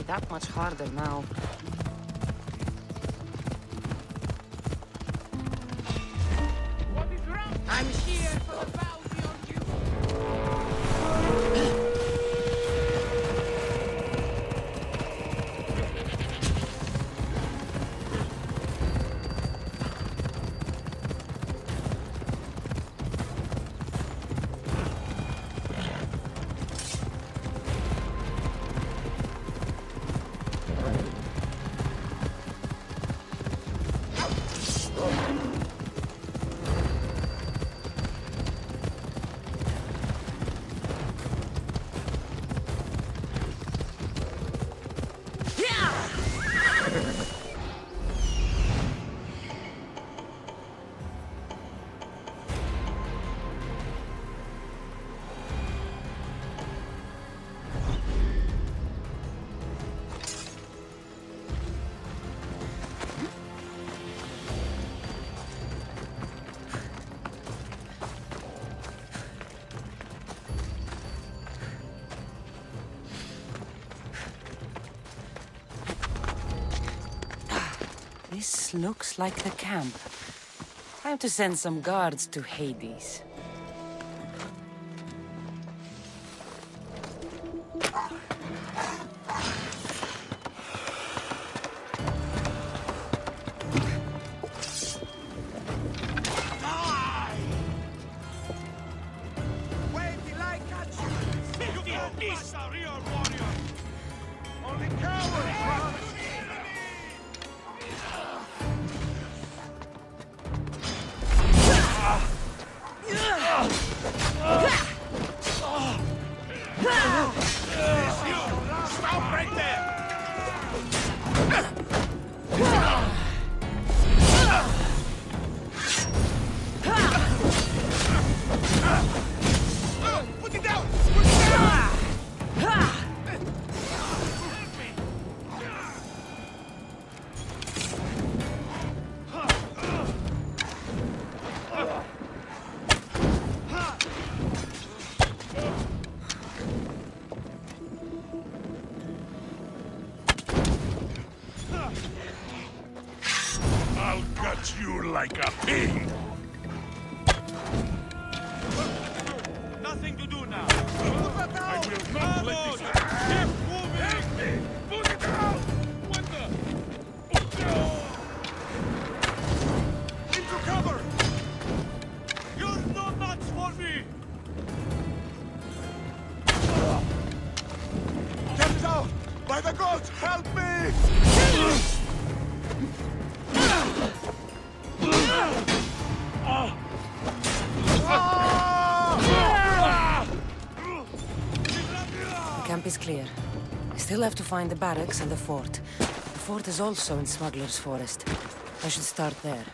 That much harder now. What is wrong? I'm here for the bounty on you. This looks like the camp. Time to send some guards to Hades. Like a pig! Nothing to do now. I will not let this happen! Keep moving! Put it down! What the? Into cover! You're no match for me! Get out! By the gods, help me! The camp is clear. I still have to find the barracks and the fort. The fort is also in Smuggler's Forest. I should start there.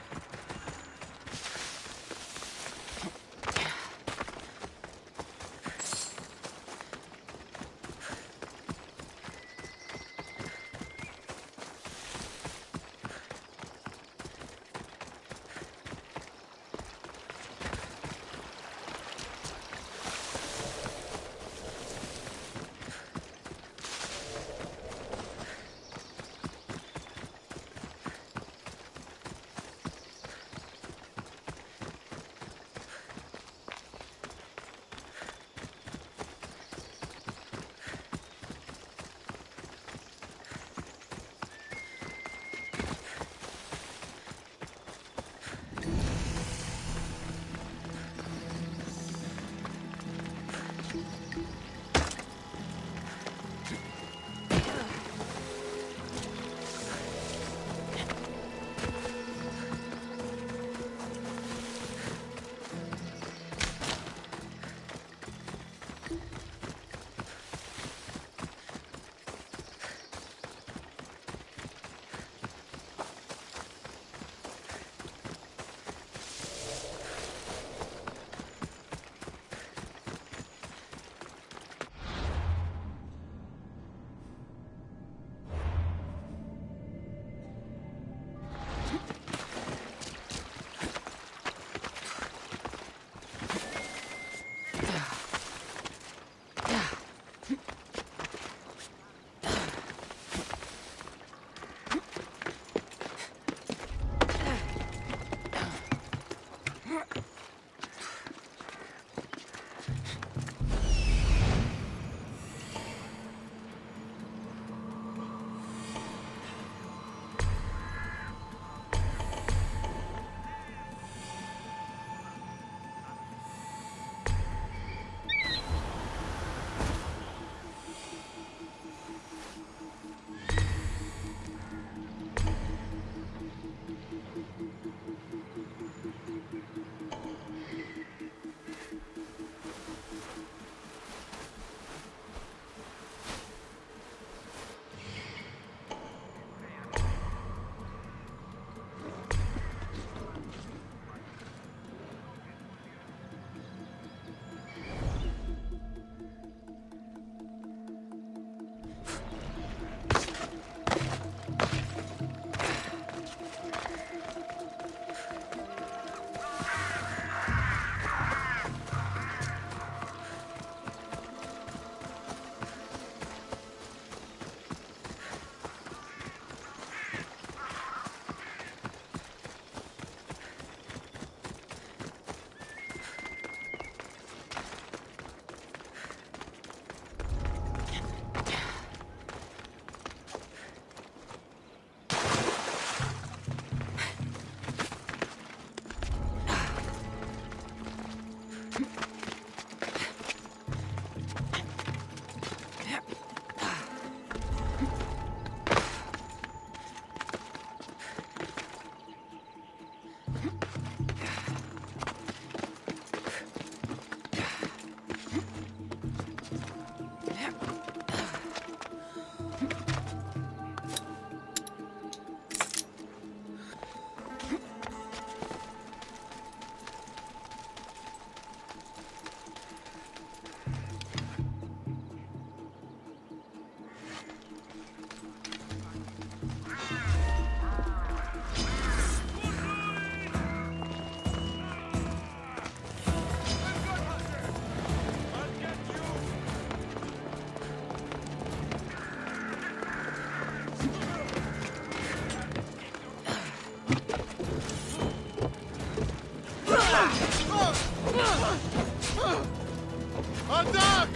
Attack!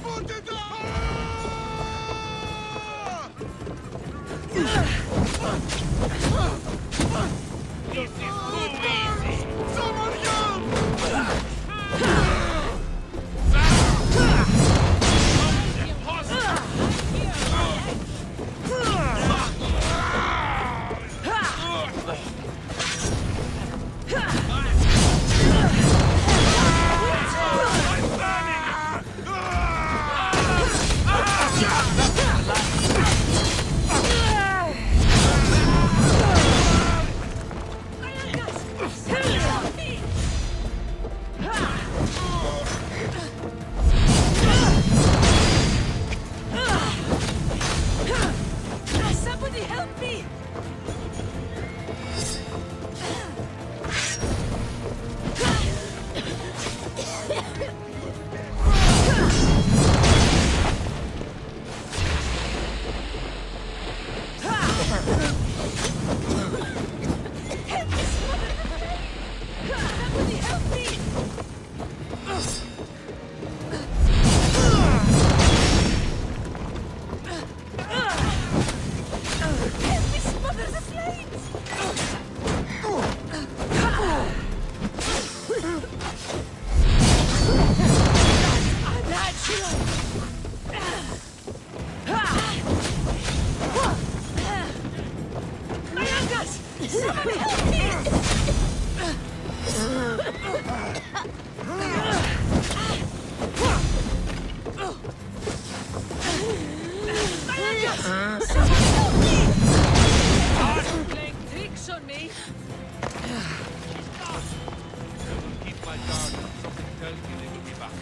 Put it down! This is too easy! Someone help! Somebody help me! Somebody help me! Help me smother the flames! Unnatural! Mayangas! Somebody help me! Mayangas! Somebody help me! Are you playing tricks on me? I will keep my guard. Something tells me they will be back.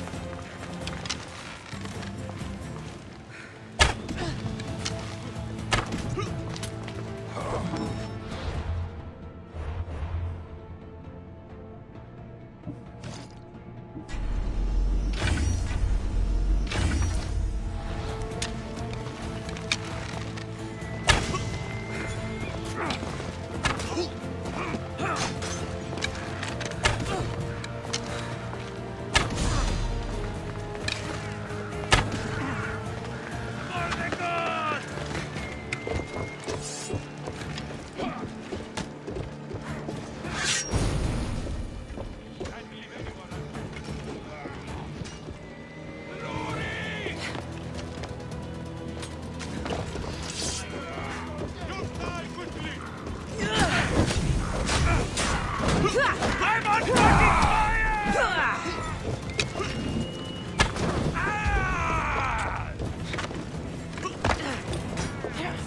I'm on fucking fire!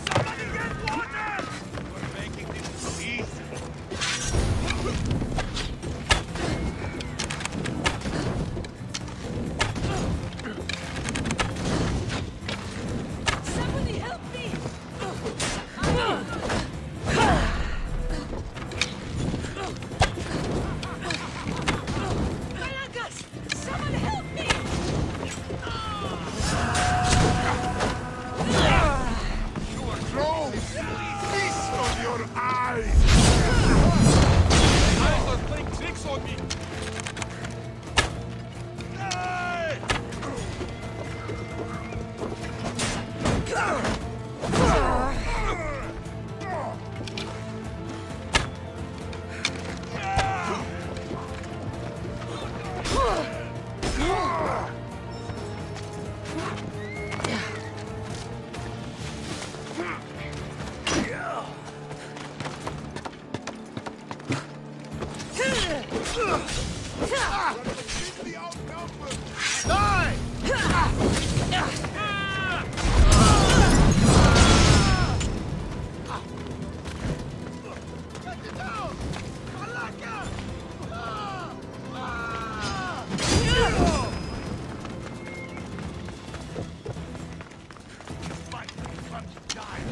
Somebody get water! We're making this so easy. Somebody help me! Mayangas! Someone help me! Throw fist on your eyes! Guys are playing tricks on me! Hey! Completely outnumbered! Die! Get it down! Malaka! Fight, but die!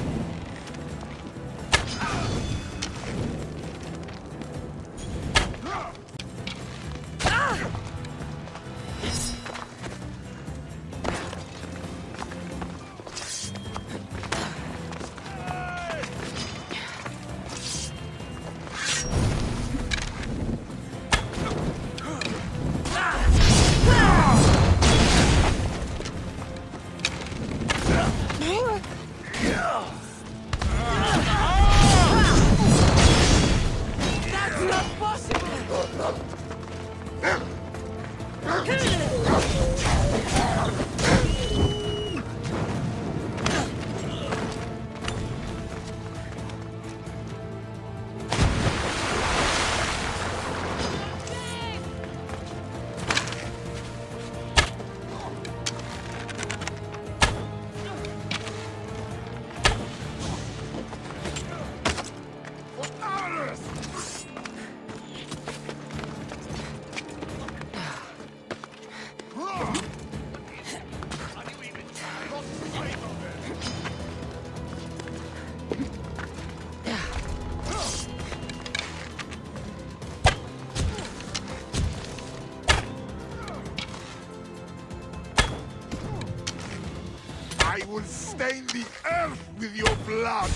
stain the earth with your blood!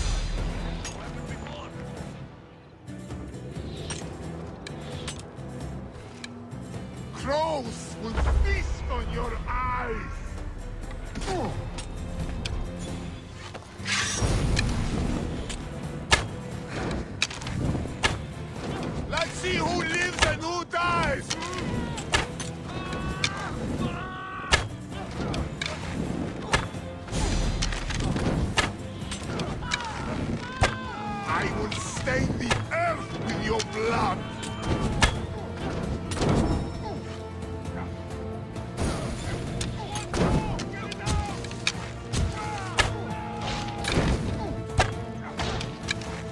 Crows will feast on your eyes! Let's see who lives and who dies! I will stain the earth with your blood!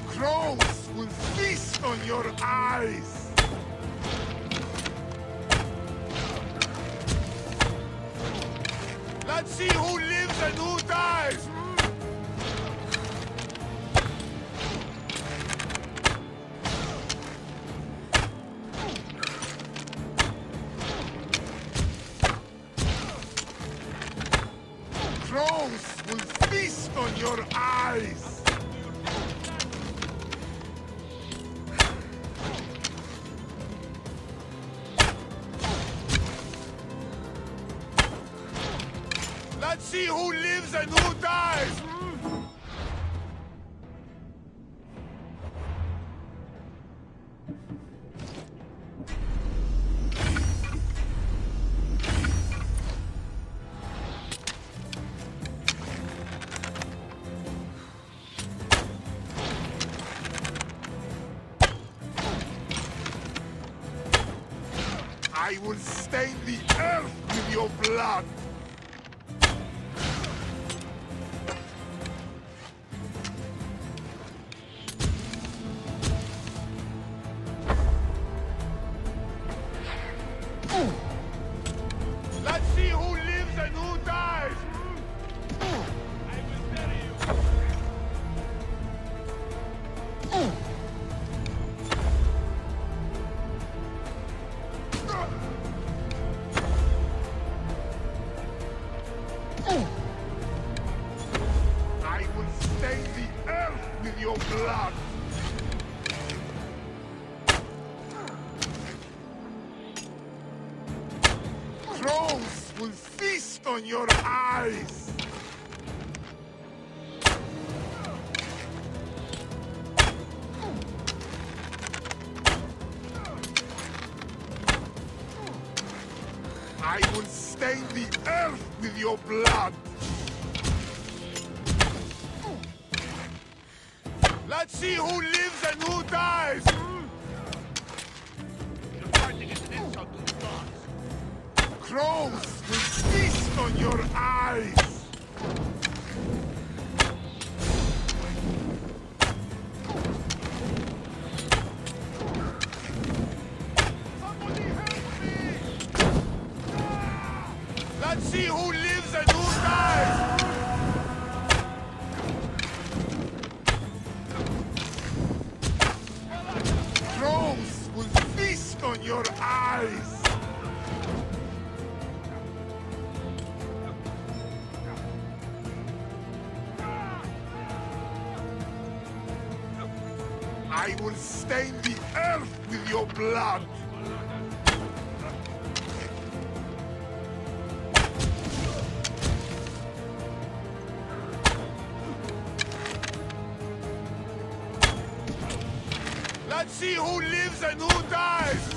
Crows will feast on your eyes! Let's see who lives and who dies! Crows will feast on your eyes! Let's see who lives and who dies! I will stain the earth with your blood! Let's see who lives and who dies! I will bury you! I will stain the earth with your blood! Crows will feast on your eyes! I will stain the earth with your blood! Let's see who lives and who dies! You're fighting as an insult to the gods. Crows will feast on your eyes! Somebody help me! Let's see who lives and who dies! Crows will feast on your eyes! I will stain the earth with your blood! Let's see who lives and who dies!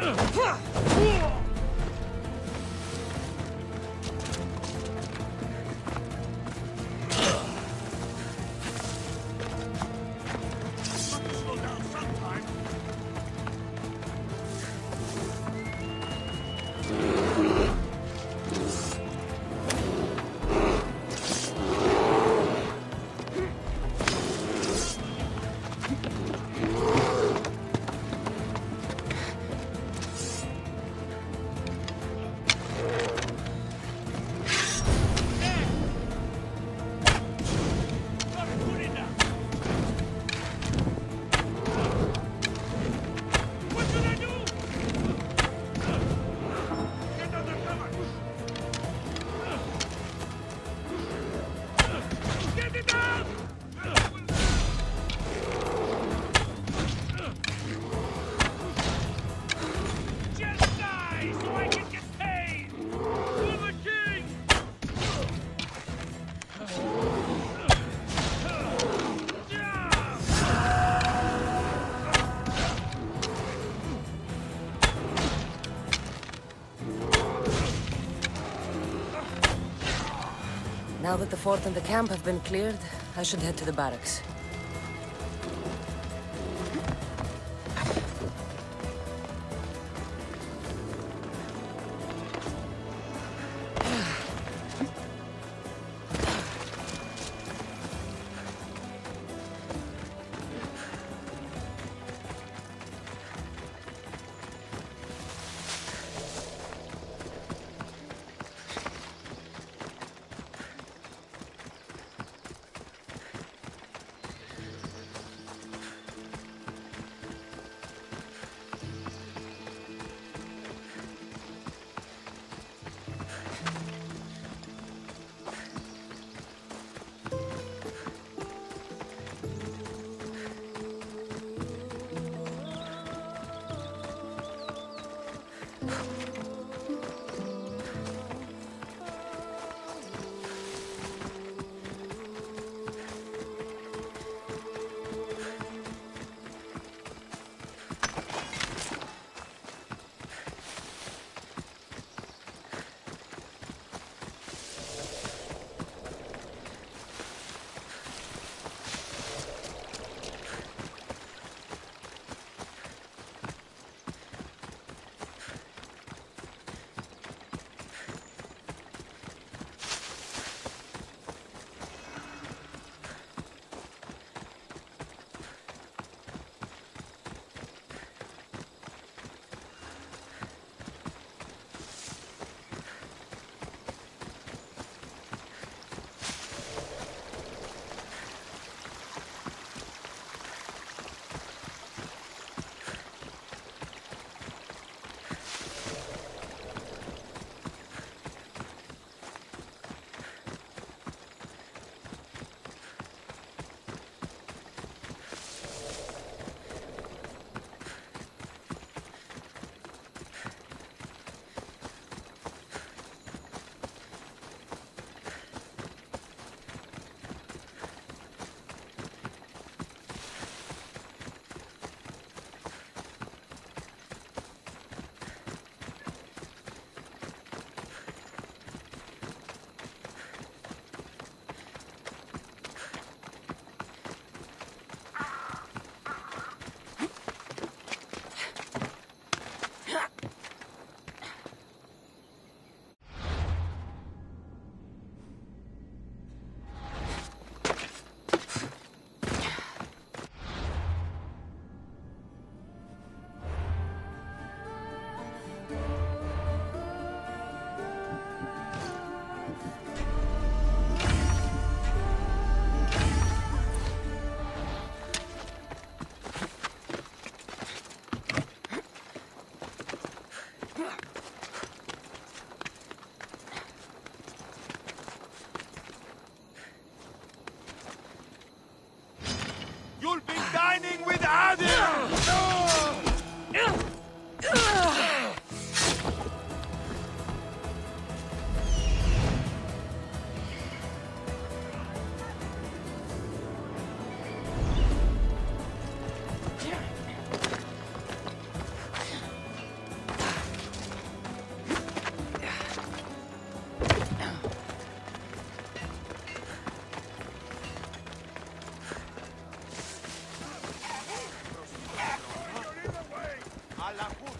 Slow down sometime. What should I do? Get under cover. Get it out! Just die so I can get paid! For the king! Now that the fort and the camp have been cleared, I should head to the barracks.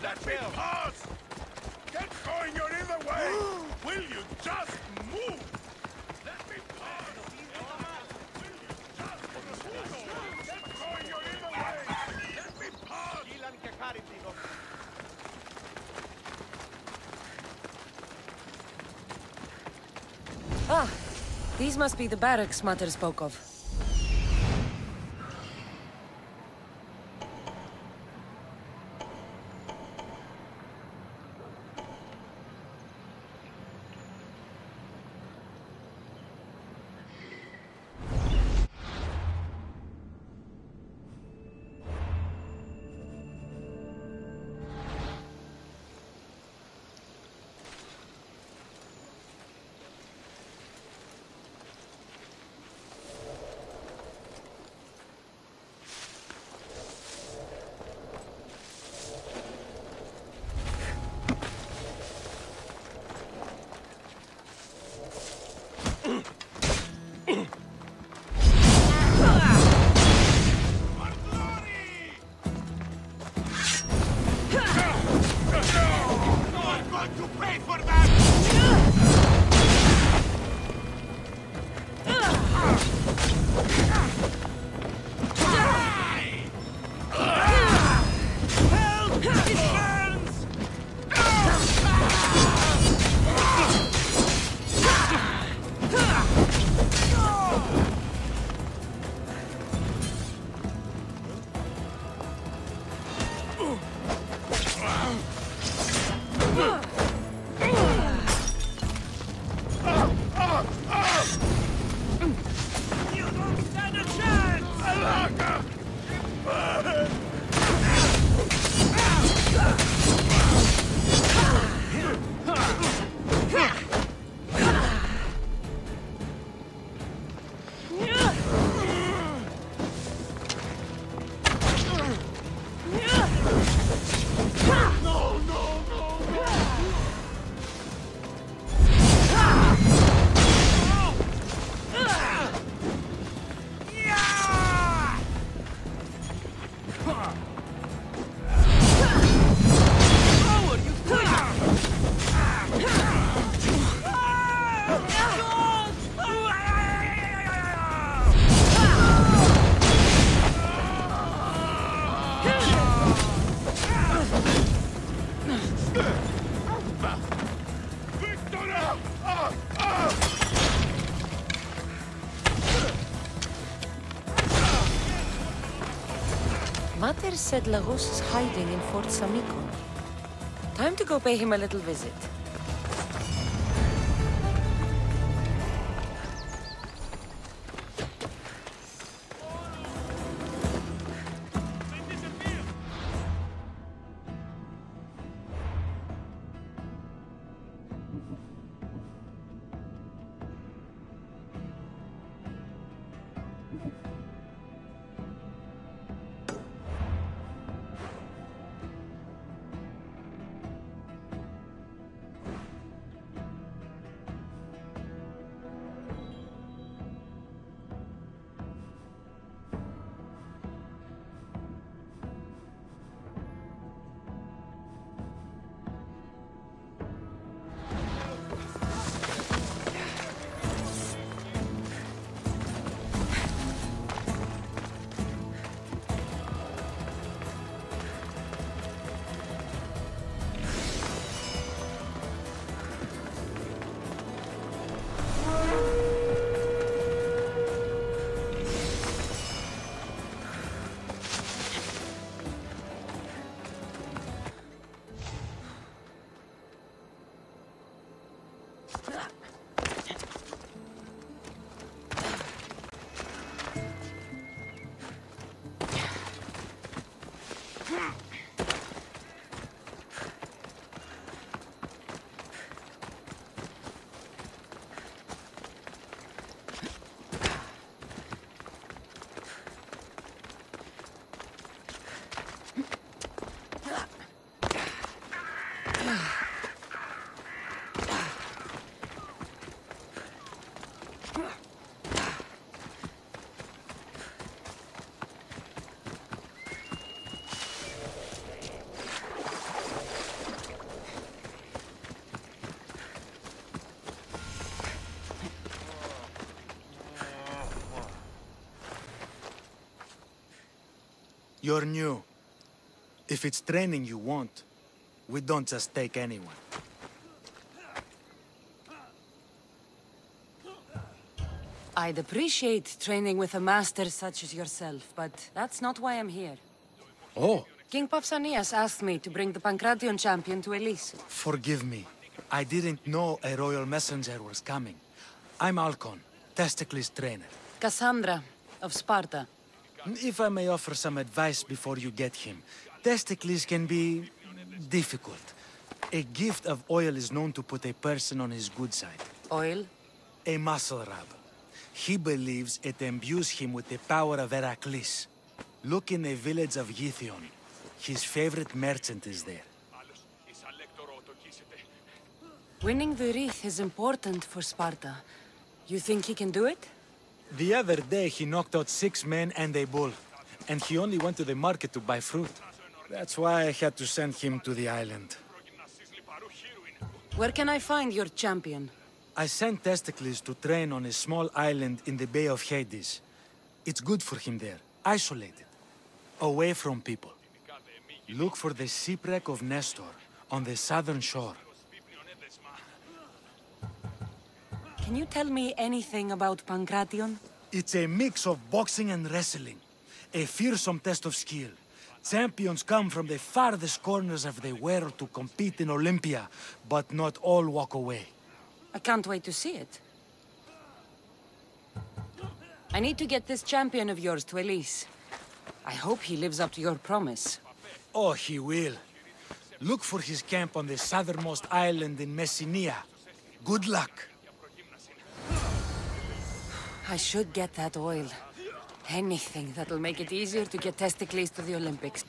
Let me pass! Get going, you're in the way! Will you just move? Let me pass! Will you just move? Get going, you're in the way! Let me pass! Ah, these must be the barracks Mater spoke of. Mater said Lagos is hiding in Fort Samikon. Time to go pay him a little visit. You're new. If it's training you want, we don't just take anyone. I'd appreciate training with a master such as yourself, but that's not why I'm here. Oh, King Pausanias asked me to bring the Pancration champion to Elise. forgive me. I didn't know a royal messenger was coming. I'm Alcon, Testicles trainer. Cassandra, of Sparta. If I may offer some advice before you get him, Testicles can be difficult. A gift of oil is known to put a person on his good side. Oil? A muscle rub. He believes it imbues him with the power of Heracles. Look in the village of Yithion. His favorite merchant is there. Winning the wreath is important for Sparta. You think he can do it? The other day he knocked out 6 men and a bull. And he only went to the market to buy fruit. That's why I had to send him to the island. Where can I find your champion? I sent Testicles to train on a small island in the Bay of Hades. It's good for him there, isolated, away from people. Look for the shipwreck of Nestor on the southern shore. Can you tell me anything about Pancration? It's a mix of boxing and wrestling. A fearsome test of skill. Champions come from the farthest corners of the world to compete in Olympia, but not all walk away. I can't wait to see it. I need to get this champion of yours to Elise. I hope he lives up to your promise. Oh, he will. Look for his camp on the southernmost island in Messenia. Good luck. I should get that oil. Anything that'll make it easier to get Testicles to the Olympics.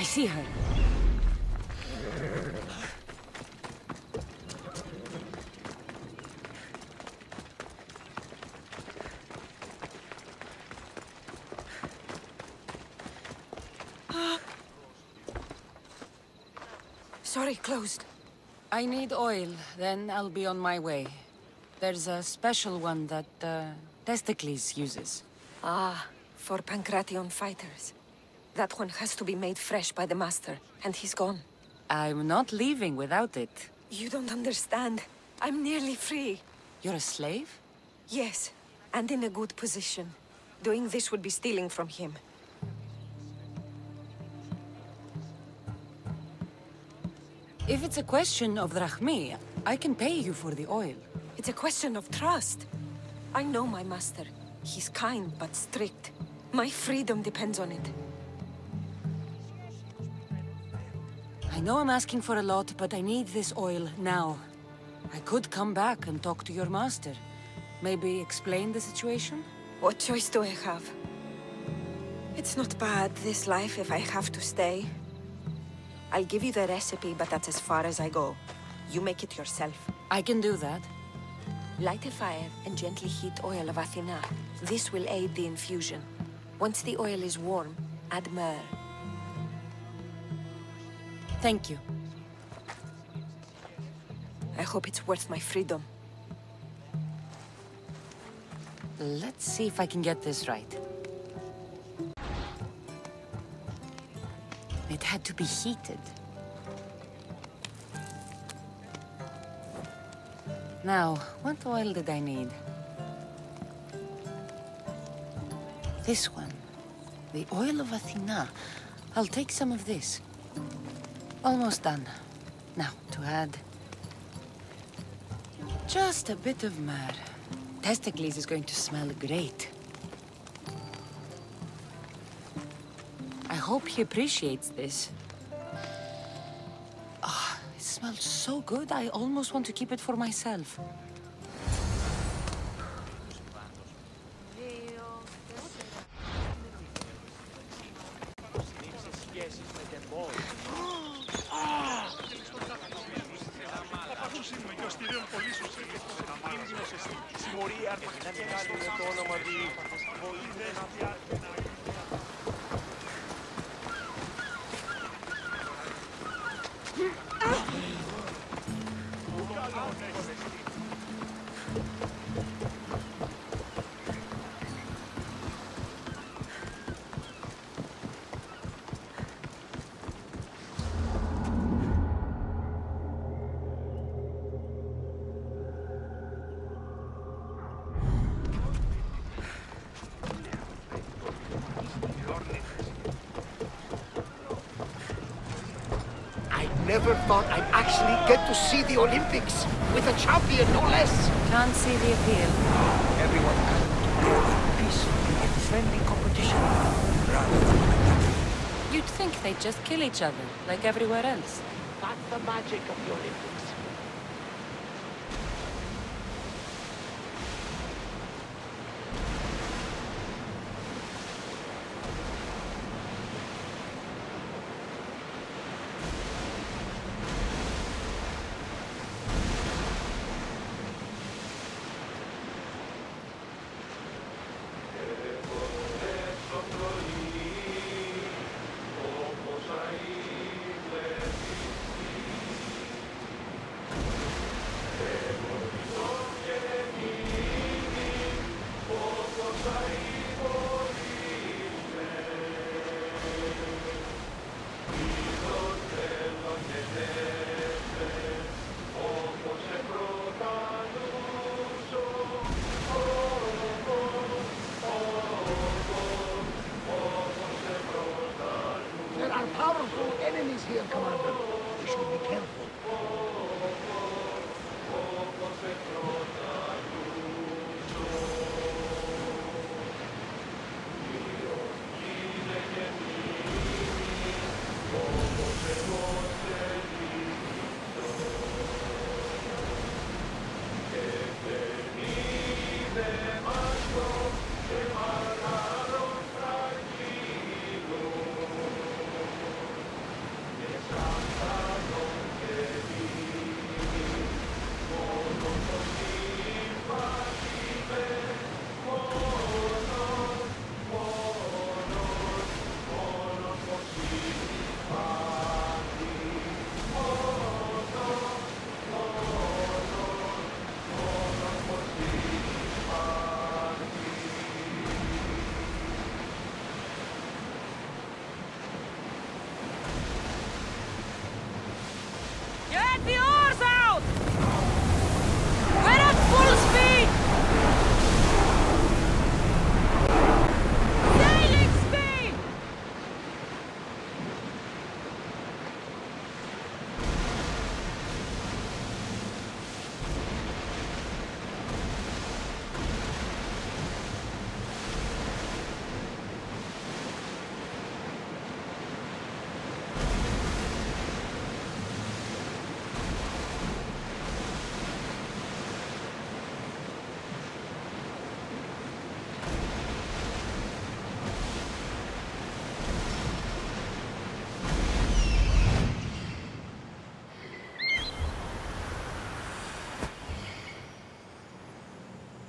I see her. Sorry, closed. I need oil, then I'll be on my way. There's a special one that, Testicles uses. Ah, for Pancration fighters. That one has to be made fresh by the master, and he's gone. I'm not leaving without it. You don't understand. I'm nearly free. You're a slave? Yes, and in a good position. Doing this would be stealing from him. If it's a question of drachmi, I can pay you for the oil. It's a question of trust. I know my master. He's kind but strict. My freedom depends on it. I know I'm asking for a lot, but I need this oil now. I could come back and talk to your master. Maybe explain the situation? What choice do I have? It's not bad, this life, if I have to stay. I'll give you the recipe, but that's as far as I go. You make it yourself. I can do that. Light a fire and gently heat oil of Athena. This will aid the infusion. Once the oil is warm, add myrrh. Thank you. I hope it's worth my freedom. Let's see if I can get this right. It had to be heated. Now, what oil did I need? This one. The oil of Athena. I'll take some of this. Almost done. Now, to add... just a bit of myrrh. Testicles is going to smell great. I hope he appreciates this. Ah, it smells so good, I almost want to keep it for myself. Never thought I'd actually get to see the Olympics with a champion, no less. Can't see the appeal. Everyone coming together peacefully in friendly competition. You'd think they'd just kill each other, like everywhere else. That's the magic of the Olympics. Here, Commander. We should be careful.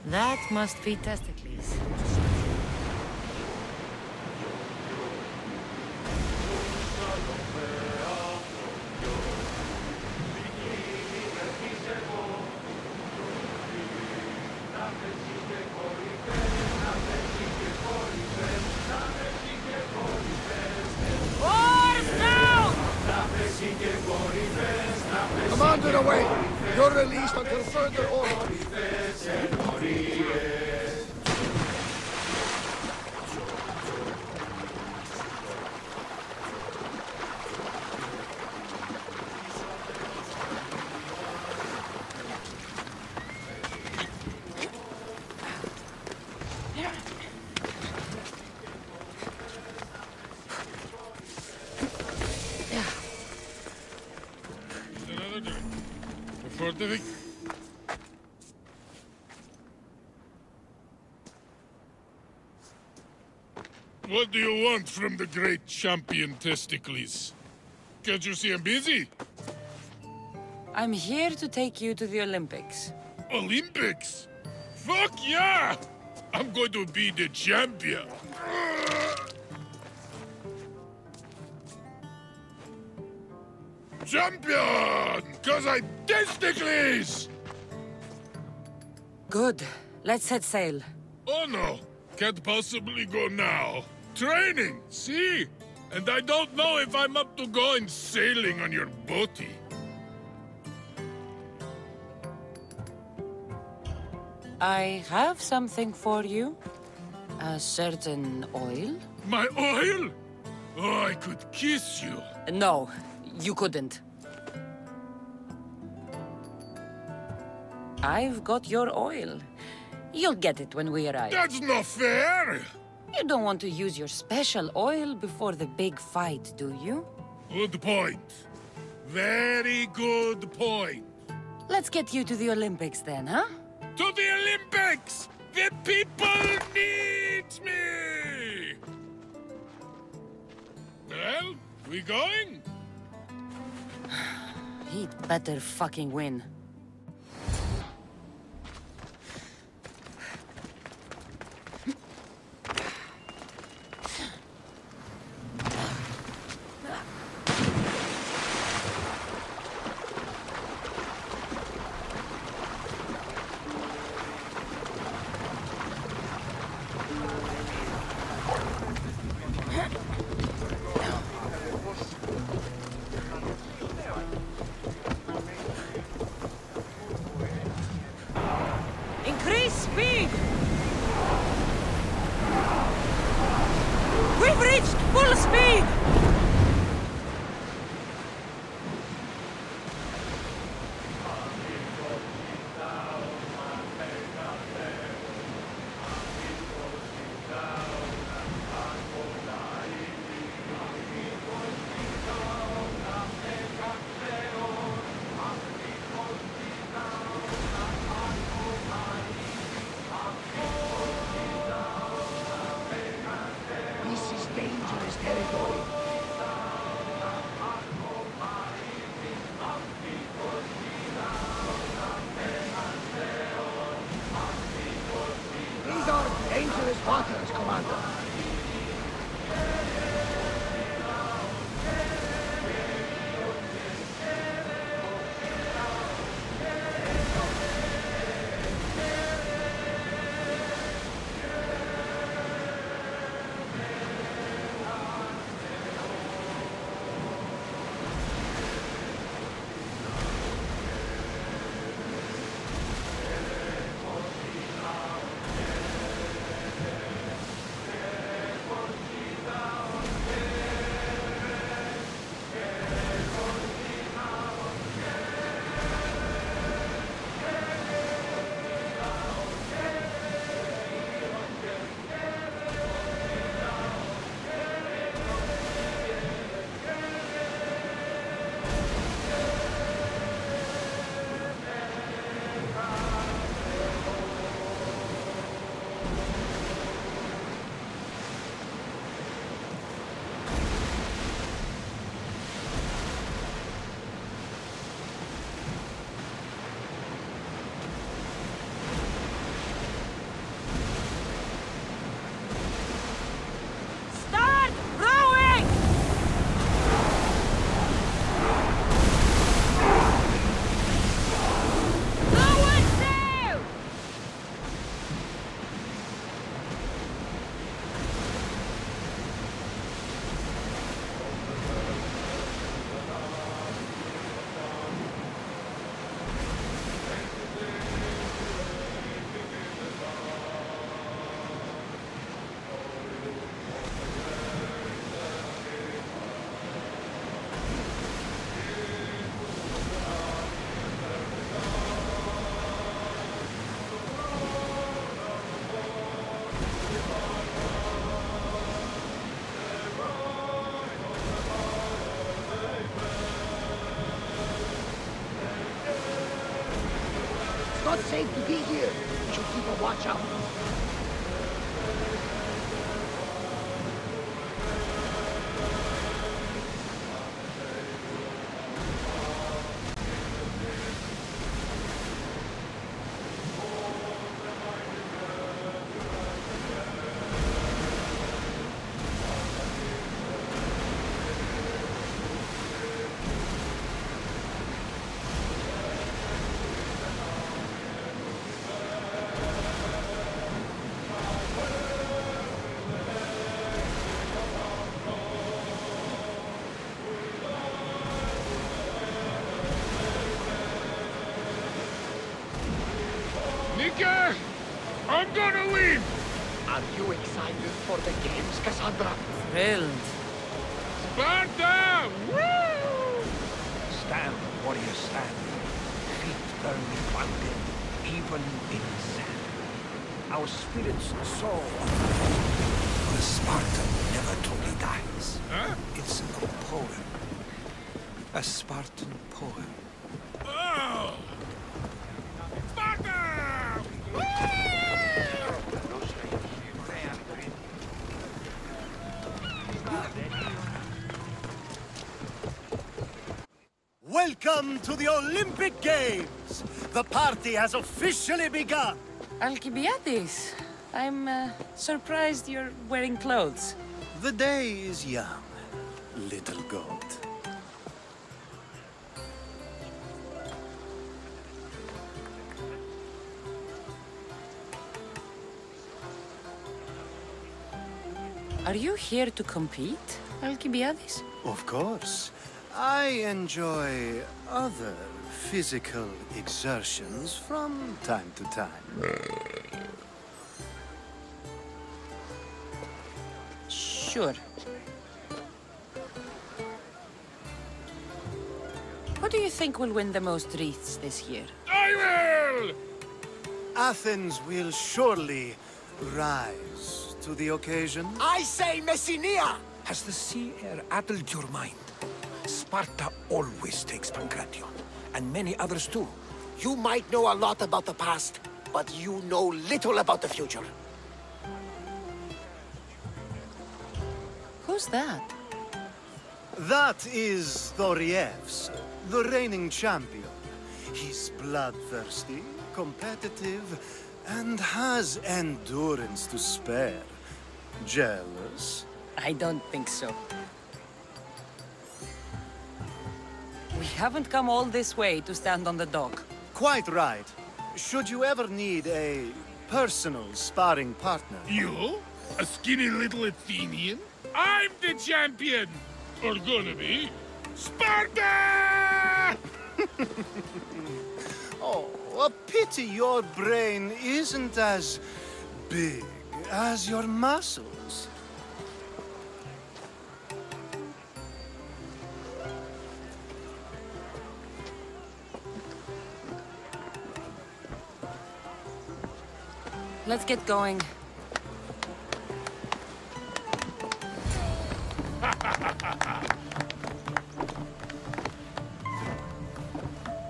That must be testicles. Commander away! You're released until further orders. Another day. Before the week. What do you want from the great champion Testicles? Can't you see I'm busy? I'm here to take you to the Olympics. Olympics? Fuck yeah! I'm going to be the champion. Champion! Cause I'm Testicles! Good. Let's set sail. Oh no, can't possibly go now. Training, see? And I don't know if I'm up to going sailing on your boaty. I have something for you. A certain oil? My oil? Oh, I could kiss you. No, you couldn't. I've got your oil. You'll get it when we arrive. That's not fair! You don't want to use your special oil before the big fight, do you? Good point. Very good point. Let's get you to the Olympics then, huh? To the Olympics! The people need me! Well, we going? He'd better fucking win. Increase speed! We've reached full speed! This is dangerous territory. These are dangerous waters, Commander. not safe to be here. We should keep a watch out. Nika, I'm gonna win! Are you excited for the games, Cassandra? Thrilled. Sparta! Woo! Stand, warrior, stand. Feet firmly planted, even in sand. Our spirits soar. For a Spartan never truly dies. Huh? It's a poem. A Spartan poem. Oh! Sparta! Welcome to the Olympic Games! The party has officially begun! Alcibiades, I'm surprised you're wearing clothes. The day is young, little goat. Are you here to compete, Alcibiades? Of course. I enjoy other physical exertions from time to time. Sure. Who do you think will win the most wreaths this year? I will! Athens will surely rise to the occasion. I say Messinia! Has the sea air addled your mind? Sparta always takes Pancration, and many others too. You might know a lot about the past, but you know little about the future. Who's that? That is Thorievs, the reigning champion. He's bloodthirsty, competitive, and has endurance to spare. Jealous? I don't think so. We haven't come all this way to stand on the dock. Quite right. Should you ever need a personal sparring partner? You? A skinny little Athenian? I'm the champion! Or gonna be. Sparta! Oh, a pity your brain isn't as big as your muscles. Let's get going.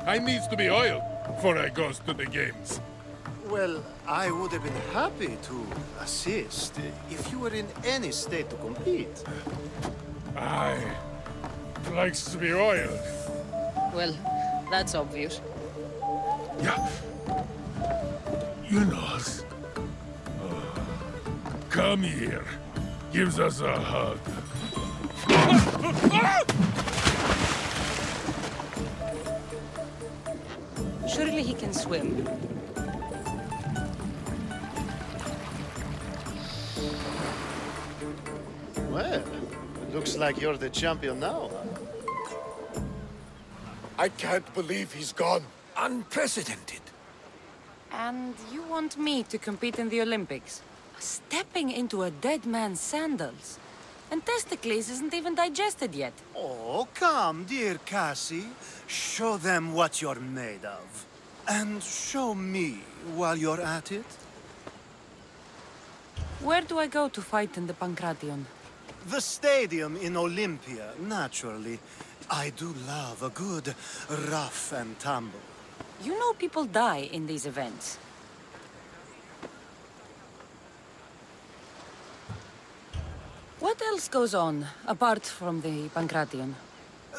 I needs to be oiled before I goes to the games. Well, I would have been happy to assist if you were in any state to compete. I likes to be oiled. Well, that's obvious. Yeah. You know. Come here. Gives us a hug. Surely he can swim. Well, looks like you're the champion now. I can't believe he's gone. Unprecedented. And you want me to compete in the Olympics? Stepping into a dead man's sandals. And Testicles isn't even digested yet. Oh, come, dear Cassie. Show them what you're made of. And show me while you're at it. Where do I go to fight in the Pancration? The stadium in Olympia, naturally. I do love a good rough and tumble. You know people die in these events. What else goes on, apart from the Pancration?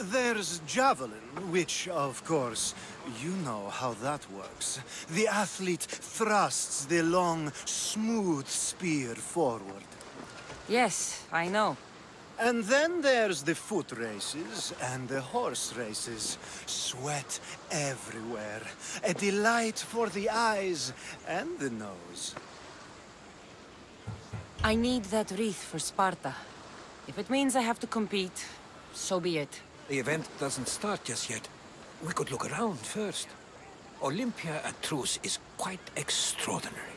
There's javelin, which, of course, you know how that works. The athlete thrusts the long, smooth spear forward. Yes, I know. And then there's the foot races and the horse races. Sweat everywhere. A delight for the eyes and the nose. I need that wreath for Sparta. If it means I have to compete, so be it. The event doesn't start just yet. We could look around first. Olympia at truce is quite extraordinary.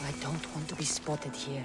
I don't want to be spotted here.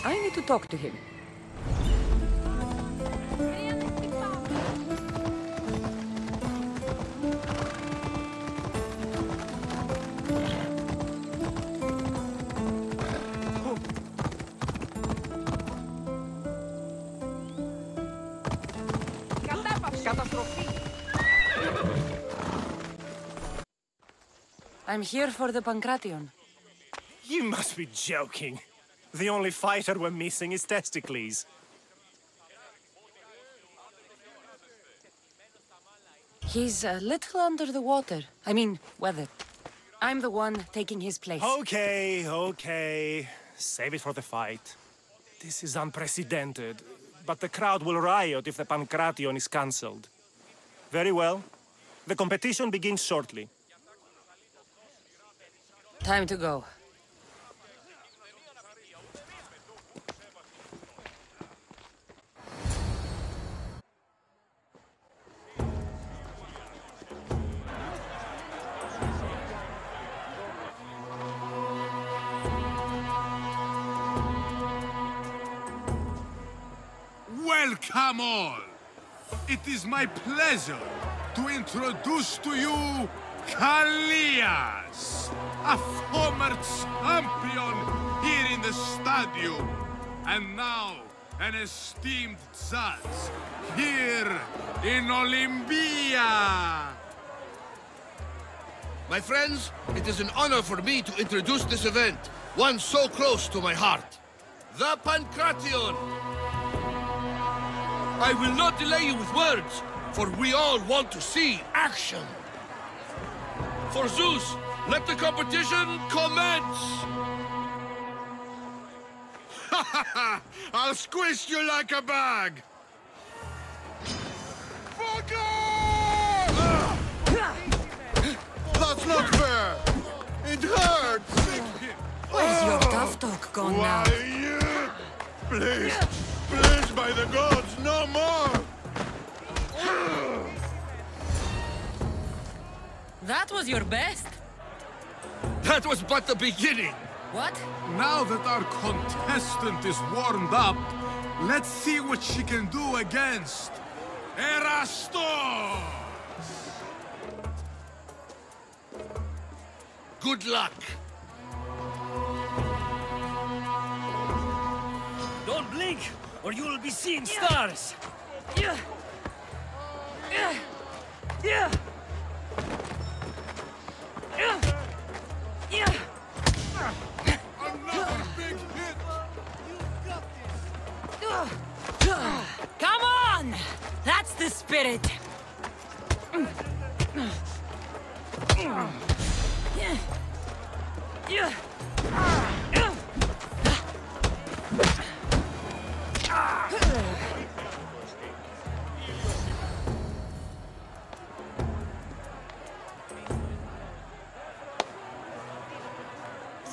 I need to talk to him. I'm here for the Pancration. You must be joking. The only fighter we're missing is Testicles. He's a little under the water. I mean, weather. I'm the one taking his place. Okay. Save it for the fight. This is unprecedented, but the crowd will riot if the Pancration is cancelled. Very well. The competition begins shortly. Time to go. Welcome all! It is my pleasure to introduce to you Kalias, a former champion here in the stadium, and now an esteemed judge here in Olympia. My friends, it is an honor for me to introduce this event, one so close to my heart. The Pancration! I will not delay you with words, for we all want to see action. For Zeus, let the competition commence! Ha ha ha! I'll squish you like a bag! Fuck off! That's not fair! It hurts! Where's your tough talk gone now? Why, please, please, by the gods, no more! That was your best? That was but the beginning! What? Now that our contestant is warmed up, let's see what she can do against Erastos! Good luck! Don't blink, or you will be seeing stars! Another big hit! Come on! That's the spirit!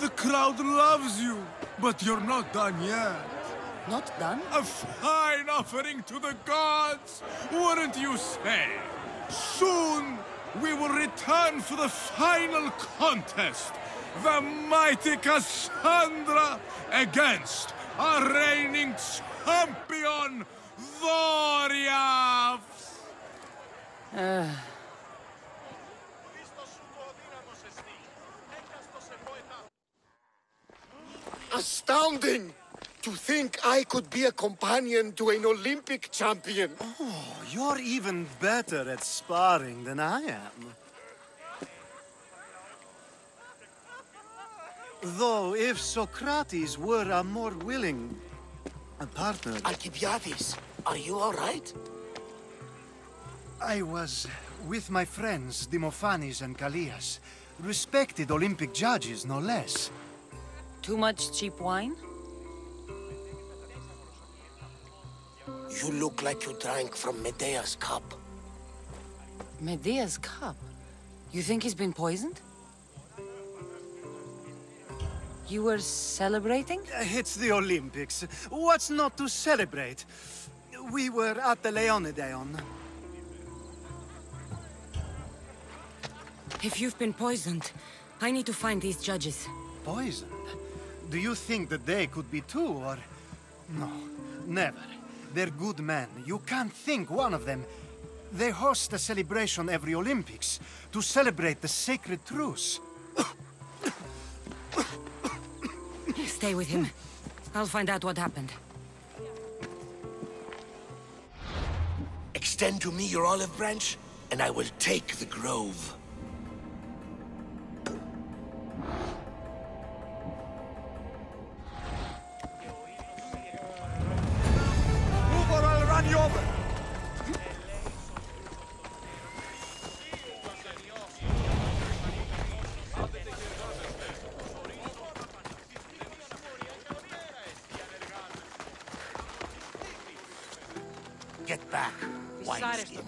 The crowd loves you, but you're not done yet. Not done? A fine offering to the gods, wouldn't you say? Soon, we will return for the final contest. The mighty Cassandra against our reigning champion, Doriath! Astounding! To think I could be a companion to an Olympic champion. Oh, you're even better at sparring than I am. Though, if Socrates were a more willing partner... Alcibiades, are you all right? I was with my friends, Demophanes and Callias. Respected Olympic judges, no less. Too much cheap wine? You look like you drank from Medea's cup. Medea's cup? You think he's been poisoned? You were celebrating? It's the Olympics. What's not to celebrate? We were at the Leonideon. If you've been poisoned, I need to find these judges. Poisoned? Do you think that they could be too, or No, never. They're good men. You can't think one of them. They host a celebration every Olympics to celebrate the sacred truce. Stay with him. I'll find out what happened. Extend to me your olive branch, and I will take the grove. Move or I'll run you over! Get back, wineskin.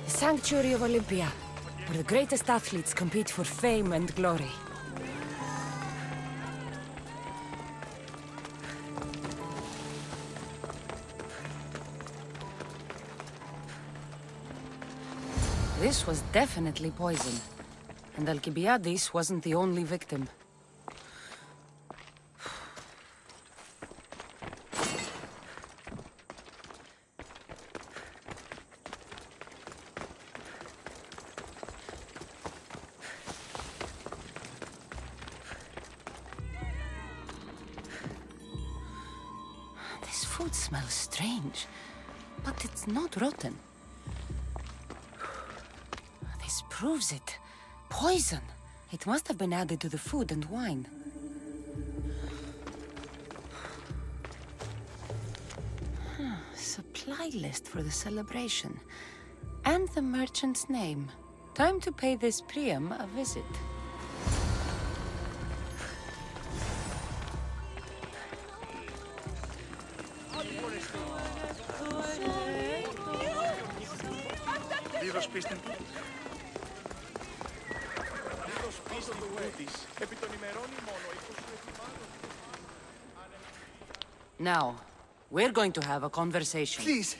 Sanctuary of Olympia, where the greatest athletes compete for fame and glory. This was definitely poison, and Alcibiades wasn't the only victim. This food smells strange, but it's not rotten. This proves it. Poison. It must have been added to the food and wine. Supply list for the celebration. And the merchant's name. Time to pay this Priam a visit. Now, we're going to have a conversation. Please,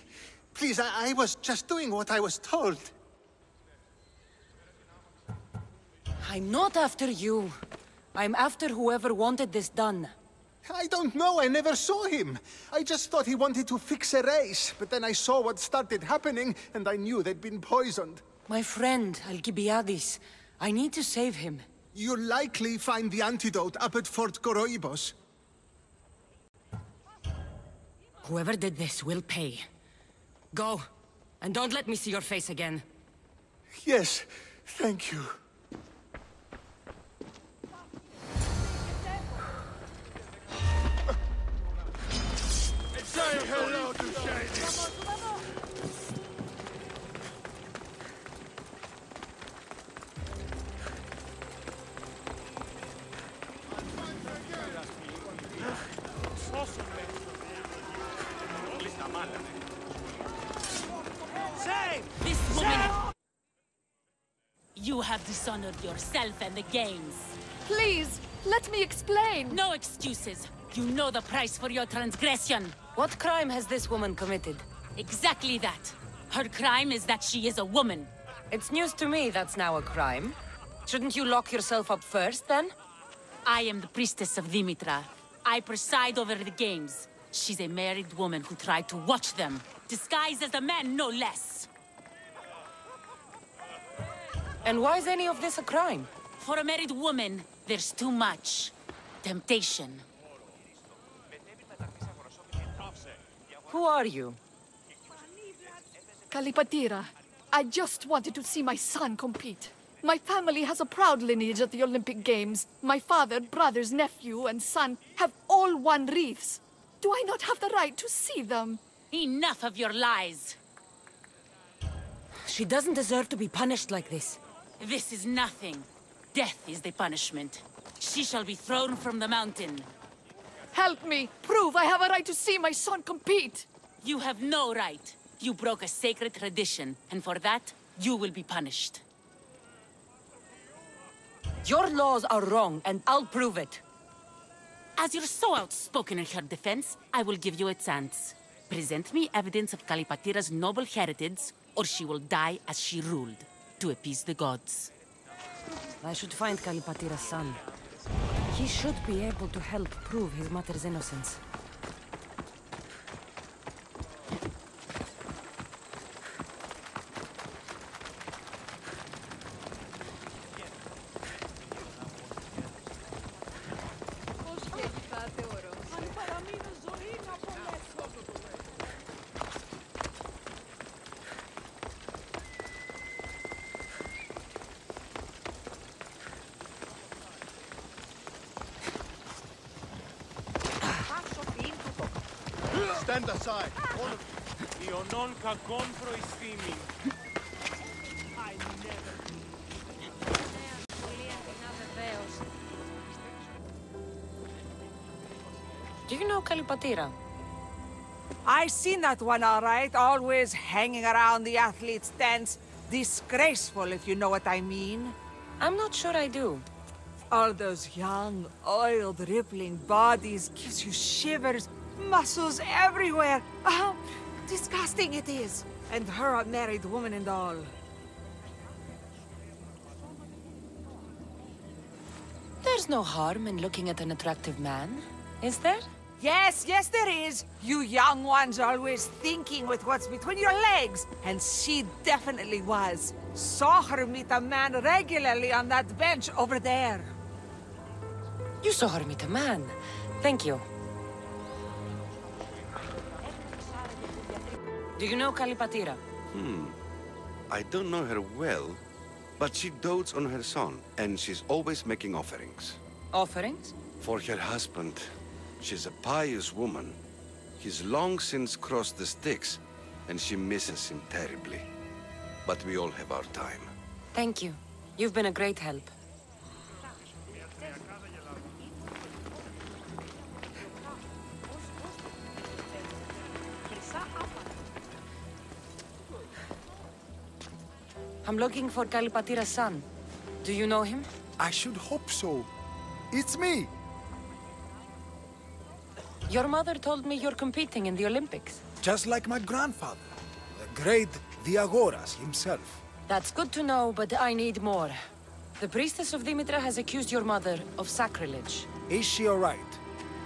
please, I was just doing what I was told. I'm not after you. I'm after whoever wanted this done. I don't know, I never saw him. I just thought he wanted to fix a race, but then I saw what started happening, and I knew they'd been poisoned. My friend, Alcibiades. I need to save him. You'll likely find the antidote up at Fort Coroibos. Whoever did this will pay. Go, and don't let me see your face again. Yes, thank you. Say hello to Shady. This woman... have dishonored yourself and the games. Please, let me explain. No excuses. You know the price for your transgression. What crime has this woman committed? Exactly that. Her crime is that she is a woman. It's news to me that's now a crime. Shouldn't you lock yourself up first, then? I am the priestess of Dimitra. I preside over the games. She's a married woman who tried to watch them, disguised as a man, no less. And why is any of this a crime? For a married woman, there's too much temptation. Who are you? Kalipatira, I just wanted to see my son compete. My family has a proud lineage at the Olympic Games. My father, brothers, nephew, and son have all won wreaths. Do I not have the right to see them? Enough of your lies! She doesn't deserve to be punished like this. This is nothing. Death is the punishment. She shall be thrown from the mountain. Help me! Prove I have a right to see my son compete! You have no right. You broke a sacred tradition, and for that, you will be punished. Your laws are wrong, and I'll prove it. As you're so outspoken in her defense, I will give you a chance. Present me evidence of Kalipatira's noble heritage, or she will die as she ruled, to appease the gods. I should find Kalipatira's son. He should be able to help prove his mother's innocence. Stand aside, all of you. Ionon kakon proistimi. Do you know Kalipatira? I seen that one all right, always hanging around the athletes' tents. Disgraceful, if you know what I mean. I'm not sure I do. All those young, oiled, rippling bodies gives you shivers. Muscles everywhere. Disgusting it is. And her a married woman and all. There's no harm in looking at an attractive man, is there? Yes, there is. You young ones always thinking with what's between your legs. And she definitely was. Saw her meet a man regularly on that bench over there. You saw her meet a man. Thank you. Do you know Kalipatira? I don't know her well, but she dotes on her son, and she's always making offerings. Offerings? For her husband. She's a pious woman. He's long since crossed the Styx, and she misses him terribly. But we all have our time. Thank you. You've been a great help. I'm looking for Kalipatira's son. Do you know him? I should hope so. It's me. Your mother told me you're competing in the Olympics. Just like my grandfather, the great Diagoras himself. That's good to know, but I need more. The priestess of Dimitra has accused your mother of sacrilege. Is she alright?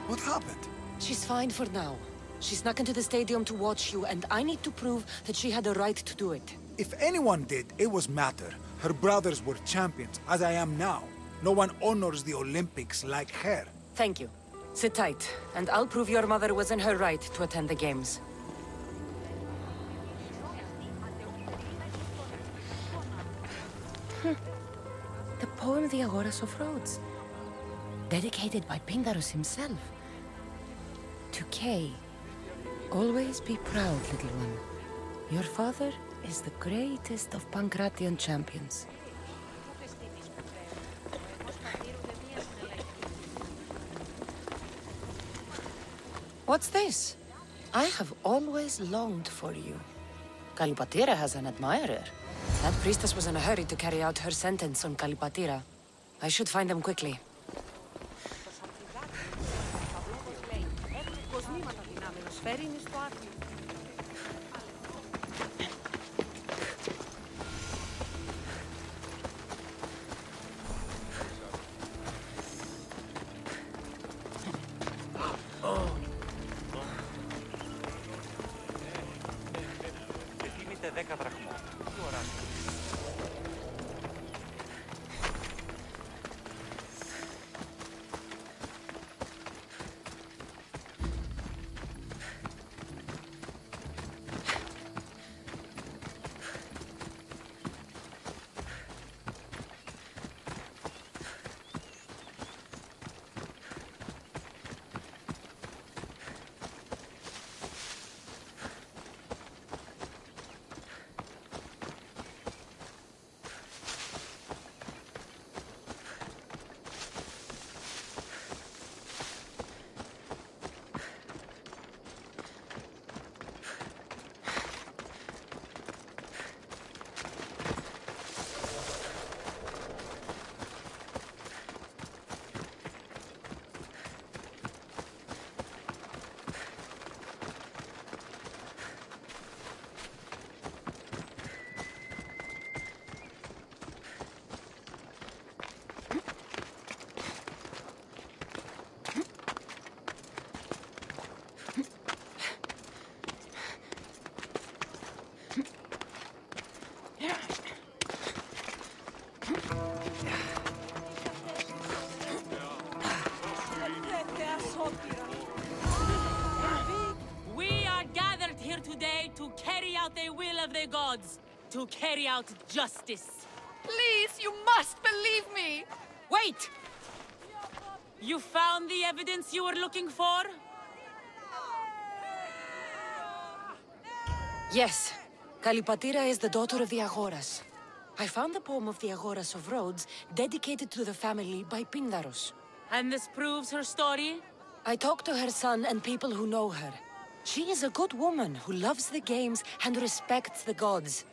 What happened? She's fine for now. She snuck into the stadium to watch you, and I need to prove that she had the right to do it. If anyone did, it was Mater. Her brothers were champions, as I am now. No one honors the Olympics like her. Thank you. Sit tight, and I'll prove your mother was in her right to attend the games. The poem The Agoras of Rhodes. Dedicated by Pindarus himself. To Kay. Always be proud, little one. Your father is the greatest of Pancratian champions. What's this? I have always longed for you. Kalipatira has an admirer. That priestess was in a hurry to carry out her sentence on Kalipatira. I should find them quickly. We are gathered here today to carry out the will of the gods, to carry out justice. Please, you must believe me! Wait! You found the evidence you were looking for? Yes. Kalipatira is the daughter of the Agoras. I found the poem of the Agoras of Rhodes dedicated to the family by Pindaros. And this proves her story? I talked to her son and people who know her. She is a good woman who loves the games and respects the gods.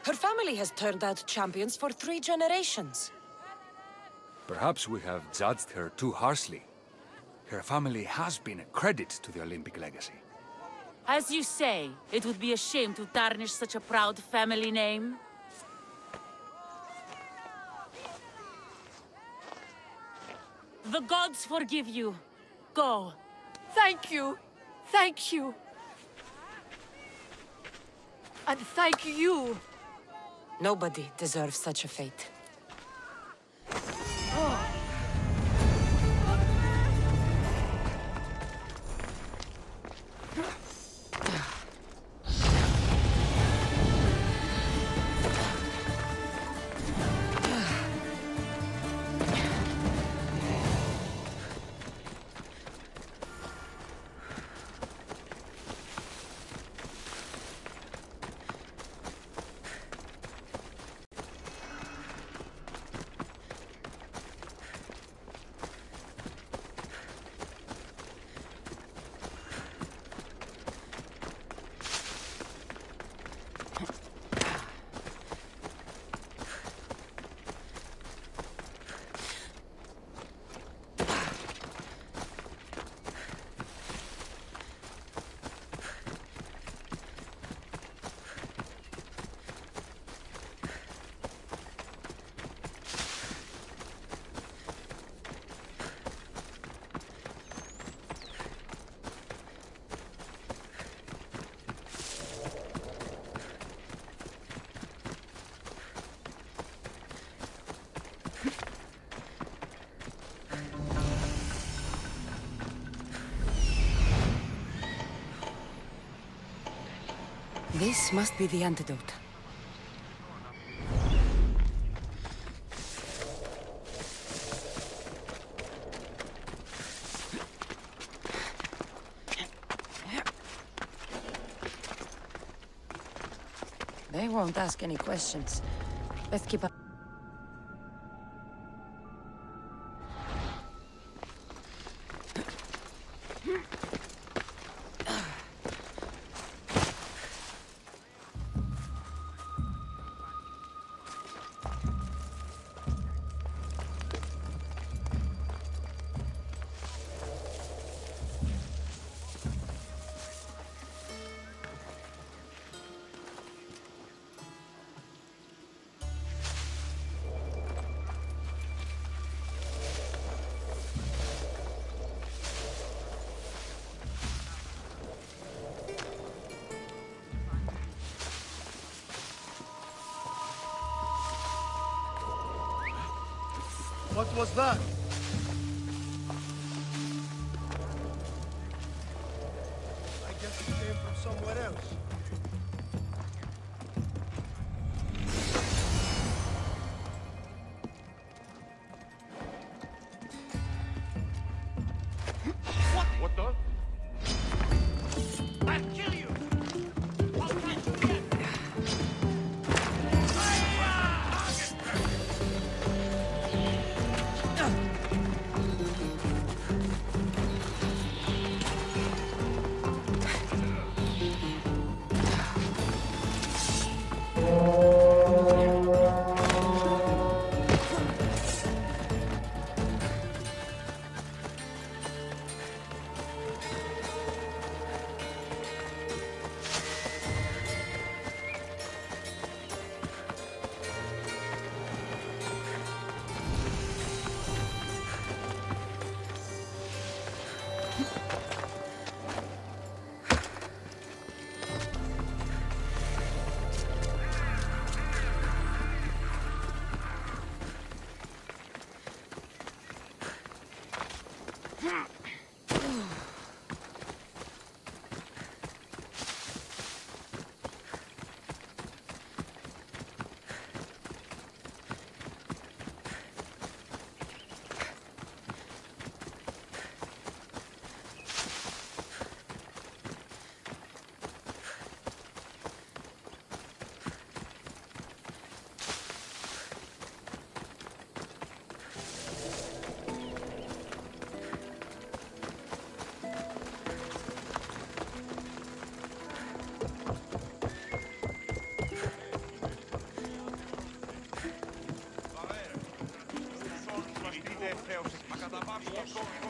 Her family has turned out champions for 3 generations. Perhaps we have judged her too harshly. Her family has been a credit to the Olympic legacy. As you say, it would be a shame to tarnish such a proud family name. The gods forgive you. Go. Thank you. Thank you. And thank you. Nobody deserves such a fate. This must be the antidote. They won't ask any questions. Let's keep up. What was that? I guess it came from somewhere else. What the? I'll kill you!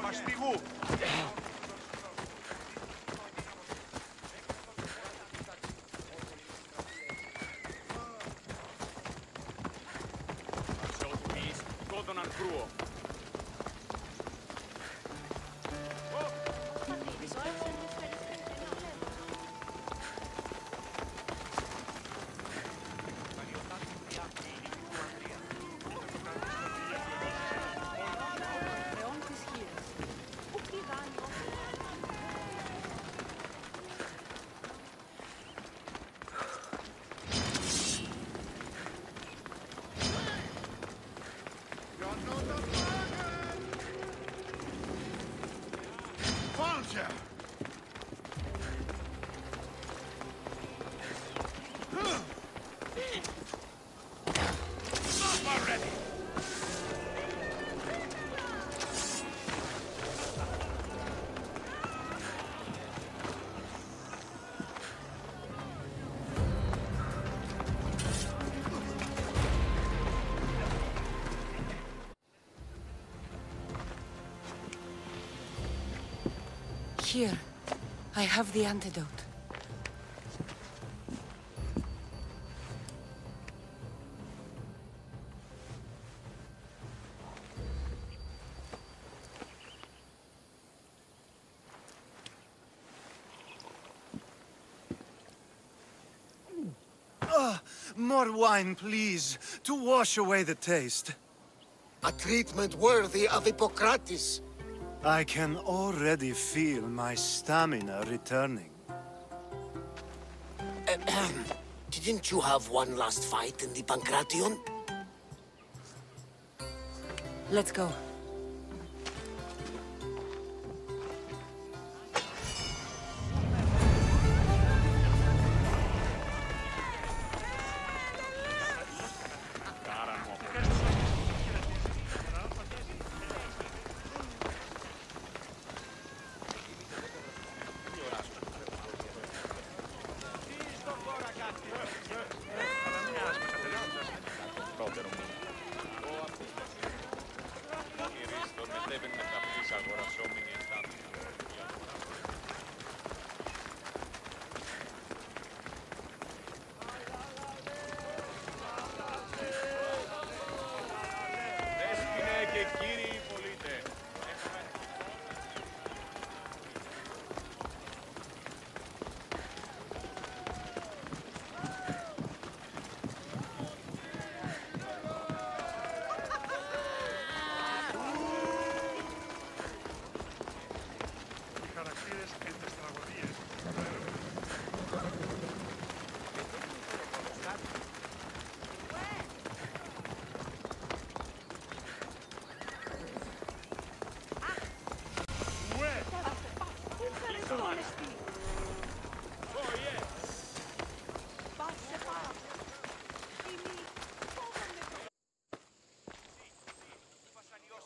Μαστιγού! Κόδωναν κρούο. Here, I have the antidote. More wine, please, to wash away the taste. A treatment worthy of Hippocrates. I can already feel my stamina returning. Didn't you have one last fight in the Pancration? Let's go.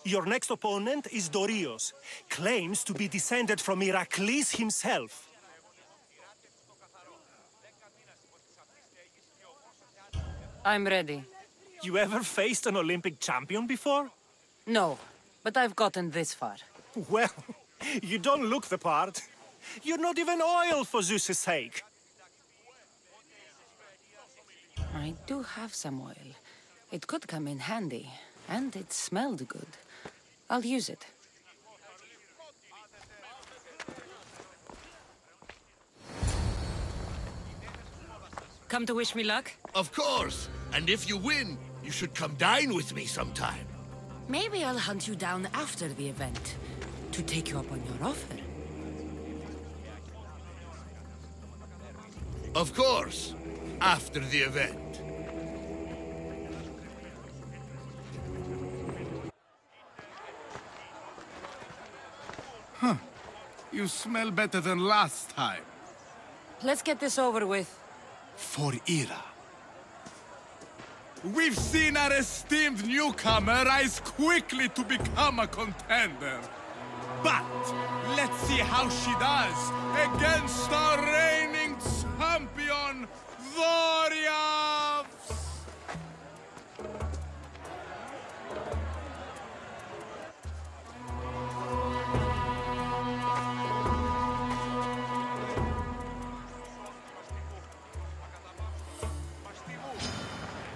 Your next opponent is Dorios. Claims to be descended from Heracles himself. I'm ready. You ever faced an Olympic champion before? No, but I've gotten this far. Well, you don't look the part. You're not even oil for Zeus's sake. I do have some oil. It could come in handy, and it smelled good. I'll use it. Come to wish me luck? Of course! And if you win, you should come dine with me sometime. Maybe I'll hunt you down after the event, to take you up on your offer. Of course, after the event. Huh. You smell better than last time. Let's get this over with. For Ira. We've seen our esteemed newcomer rise quickly to become a contender. But let's see how she does against our reigning champion, Dorios!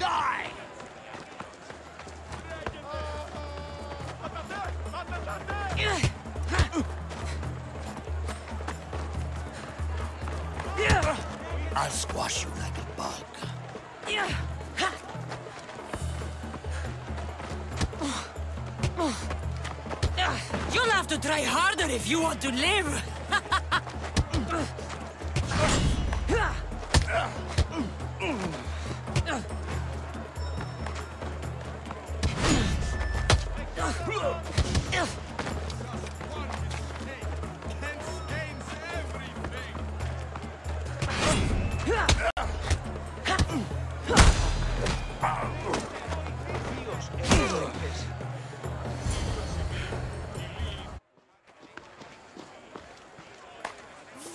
Die! I'll squash you like a bug. You'll have to try harder if you want to live!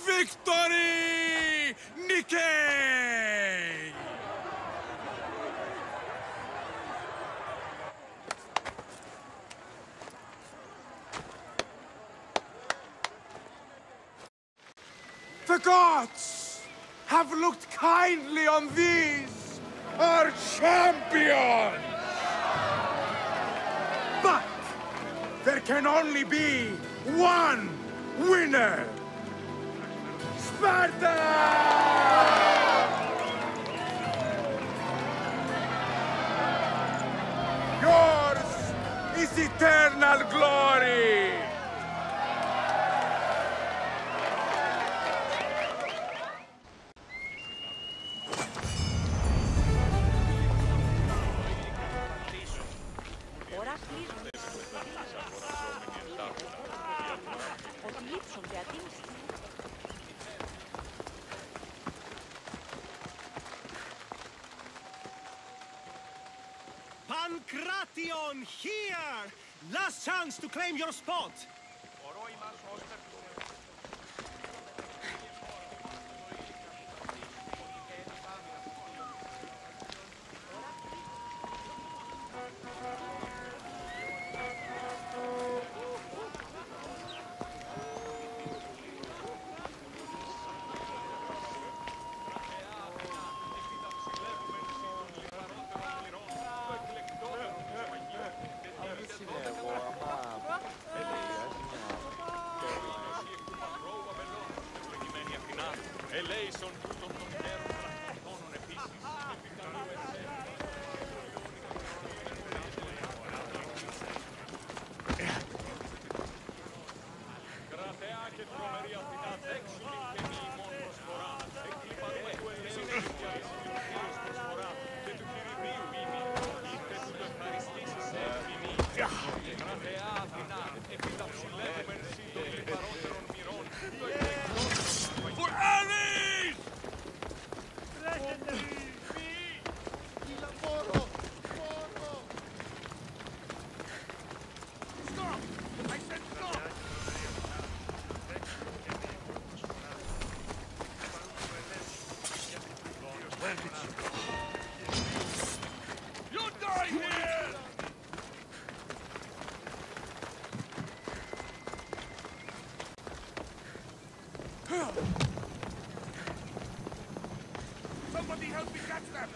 Victory! Nikkei! The gods have looked kindly on these, our champions! But there can only be one winner! Sparta! Yours is eternal glory! Pancration, here! Last chance to claim your spot! For Ares! You die here! Somebody help me catch them!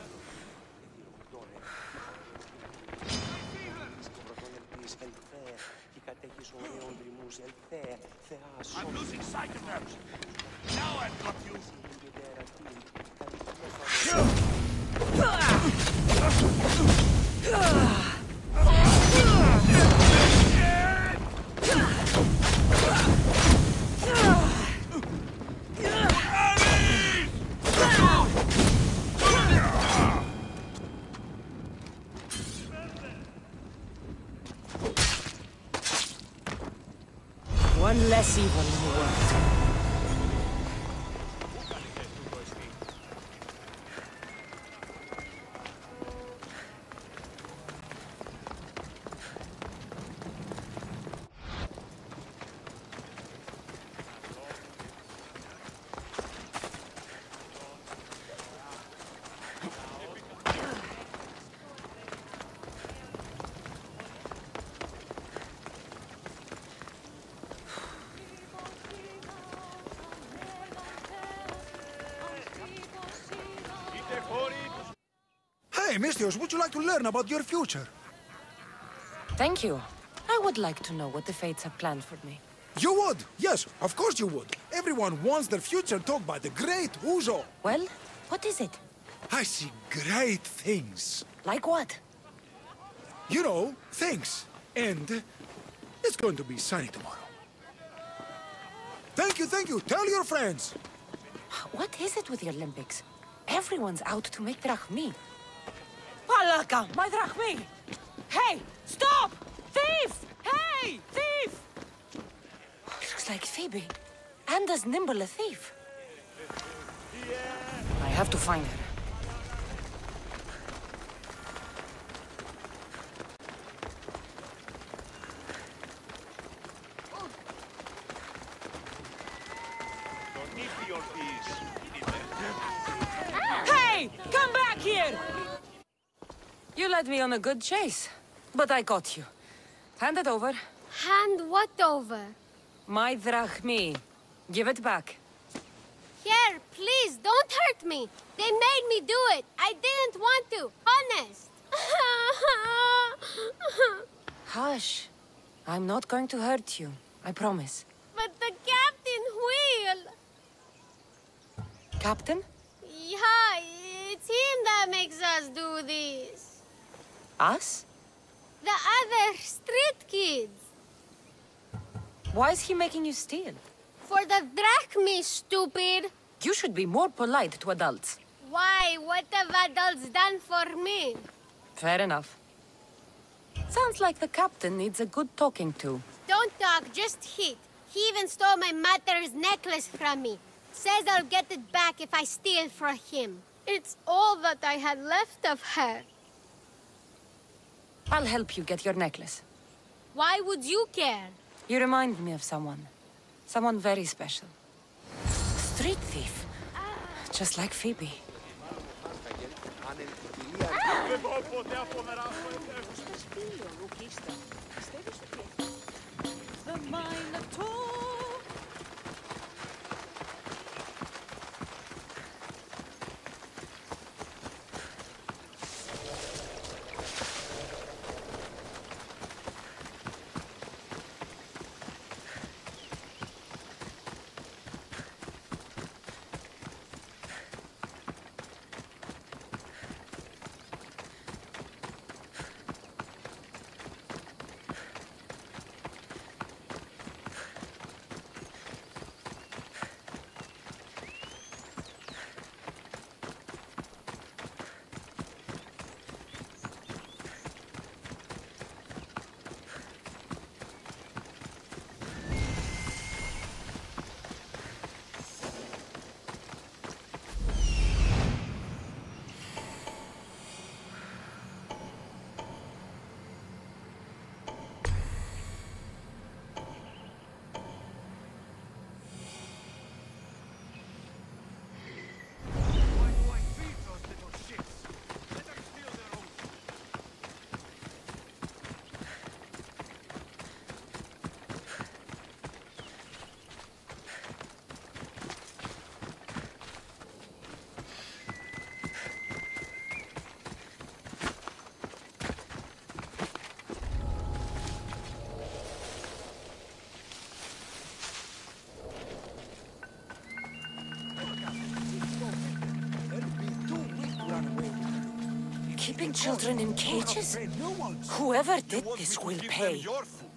I'm losing sight of them! Now I've got you! One less evil in the world. Hey, Mistios, would you like to learn about your future? Thank you. I would like to know what the fates have planned for me. You would? Yes, of course you would. Everyone wants their future told by the great Uzo. Well, what is it? I see great things. Like what? You know, things. And it's going to be sunny tomorrow. Thank you, thank you. Tell your friends. What is it with the Olympics? Everyone's out to make drachmi. Palaka, my drachmi! Hey, stop! Thief! Hey, thief! Looks like Phoebe. And as nimble a thief. I have to find her. Hey, come back here! You led me on a good chase, but I got you. Hand it over. Hand what over? My drachmi. Give it back. Here, please, don't hurt me. They made me do it. I didn't want to, honest. Hush. I'm not going to hurt you. I promise. But the captain will. Captain? Yeah, it's him that makes us do this. Us? The other street kids. Why is he making you steal? For the drachmi, stupid. You should be more polite to adults. Why? What have adults done for me? Fair enough. Sounds like the captain needs a good talking to. Don't talk, just hit. He even stole my mother's necklace from me. Says I'll get it back if I steal from him. It's all that I had left of her. I'll help you get your necklace. Why would you care? You remind me of someone. Someone very special. Street thief. Just like Phoebe. The Minotaur! Keeping children in cages? Whoever did this will pay. Your food.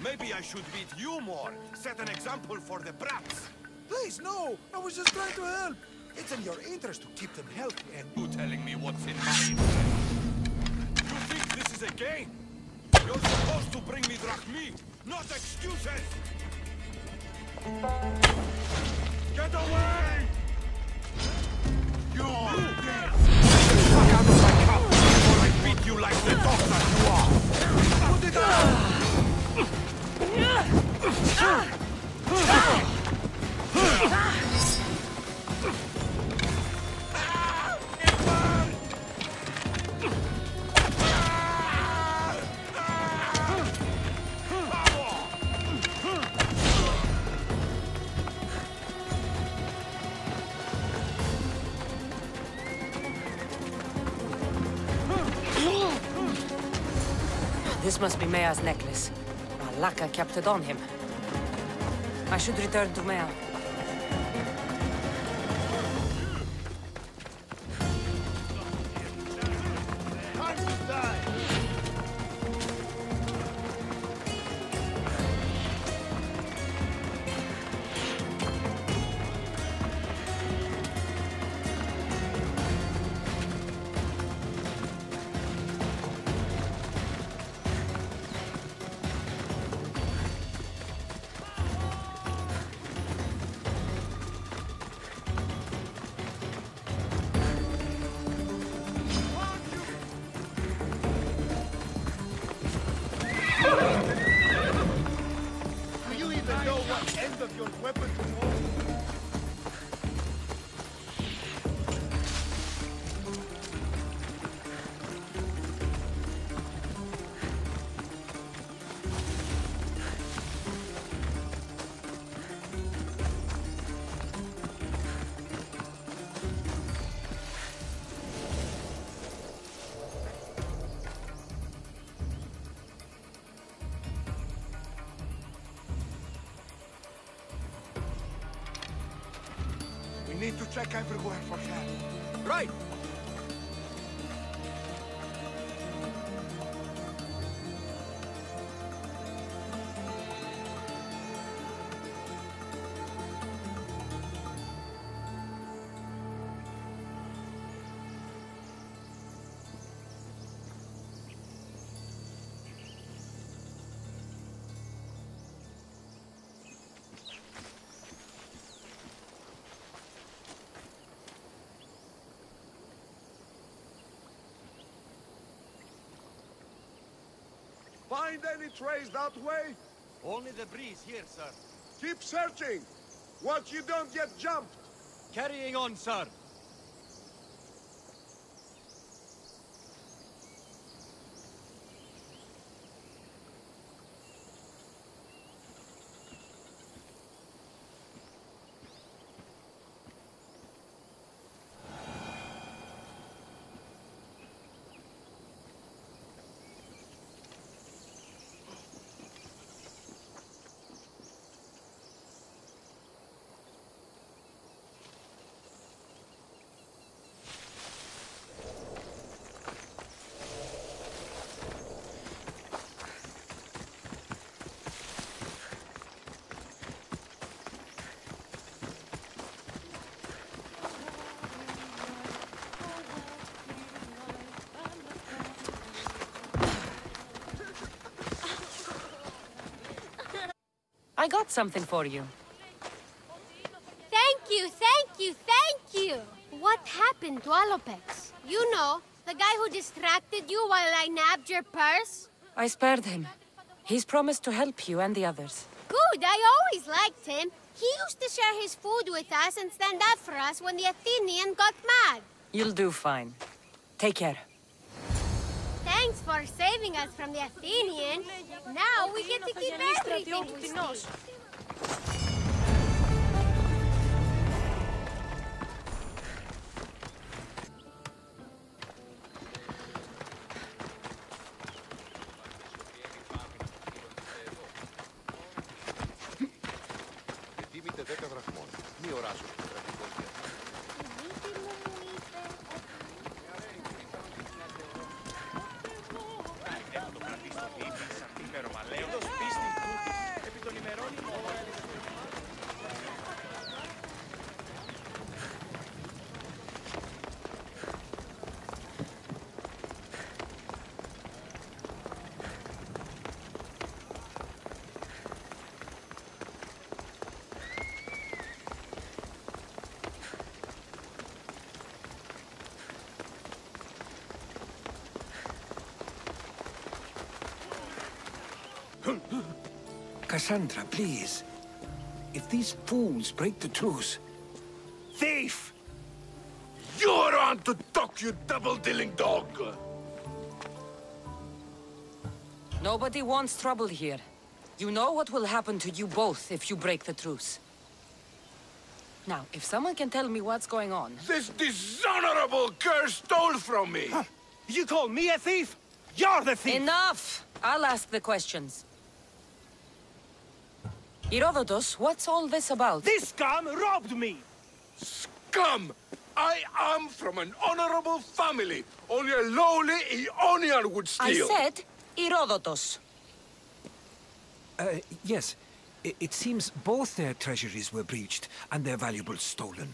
Maybe I should beat you more. Set an example for the brats. Please, no! I was just trying to help. It's in your interest to keep them healthy and... You telling me what's in my interest? You think this is a game? You're supposed to bring me drachmi, not excuses! Get away! You! Fuck out of my cup before I beat you like the dog that you are! Put it down! This must be Mea's necklace. Malaka kept it on him. I should return to Mea. Time to die! Do you even know what end of your weapon to hold? We need to check everywhere for her. Right! Find any trace that way? Only the breeze here, sir. Keep searching! Watch you don't get jumped! Carrying on, sir. I got something for you. Thank you, thank you, thank you! What happened to Alopex? You know, the guy who distracted you while I nabbed your purse? I spared him. He's promised to help you and the others. Good, I always liked him. He used to share his food with us and stand up for us when the Athenian got mad. You'll do fine. Take care. Thanks for saving us from the Athenian. Now we get to keep everything we steal. Τίμητε 10 δραχμών. Μη οράσω στο κρατικό διάστημα. Cassandra, please. If these fools break the truce... Thief! You're on to talk, you double-dealing dog! Nobody wants trouble here. You know what will happen to you both if you break the truce. Now, if someone can tell me what's going on... This dishonorable cur stole from me! Huh. You call me a thief? You're the thief! Enough! I'll ask the questions. Herodotus, what's all this about? This scum robbed me! Scum! I am from an honorable family. Only a lowly Ionian would steal. I said Herodotus. Yes. It seems both their treasuries were breached and their valuables stolen.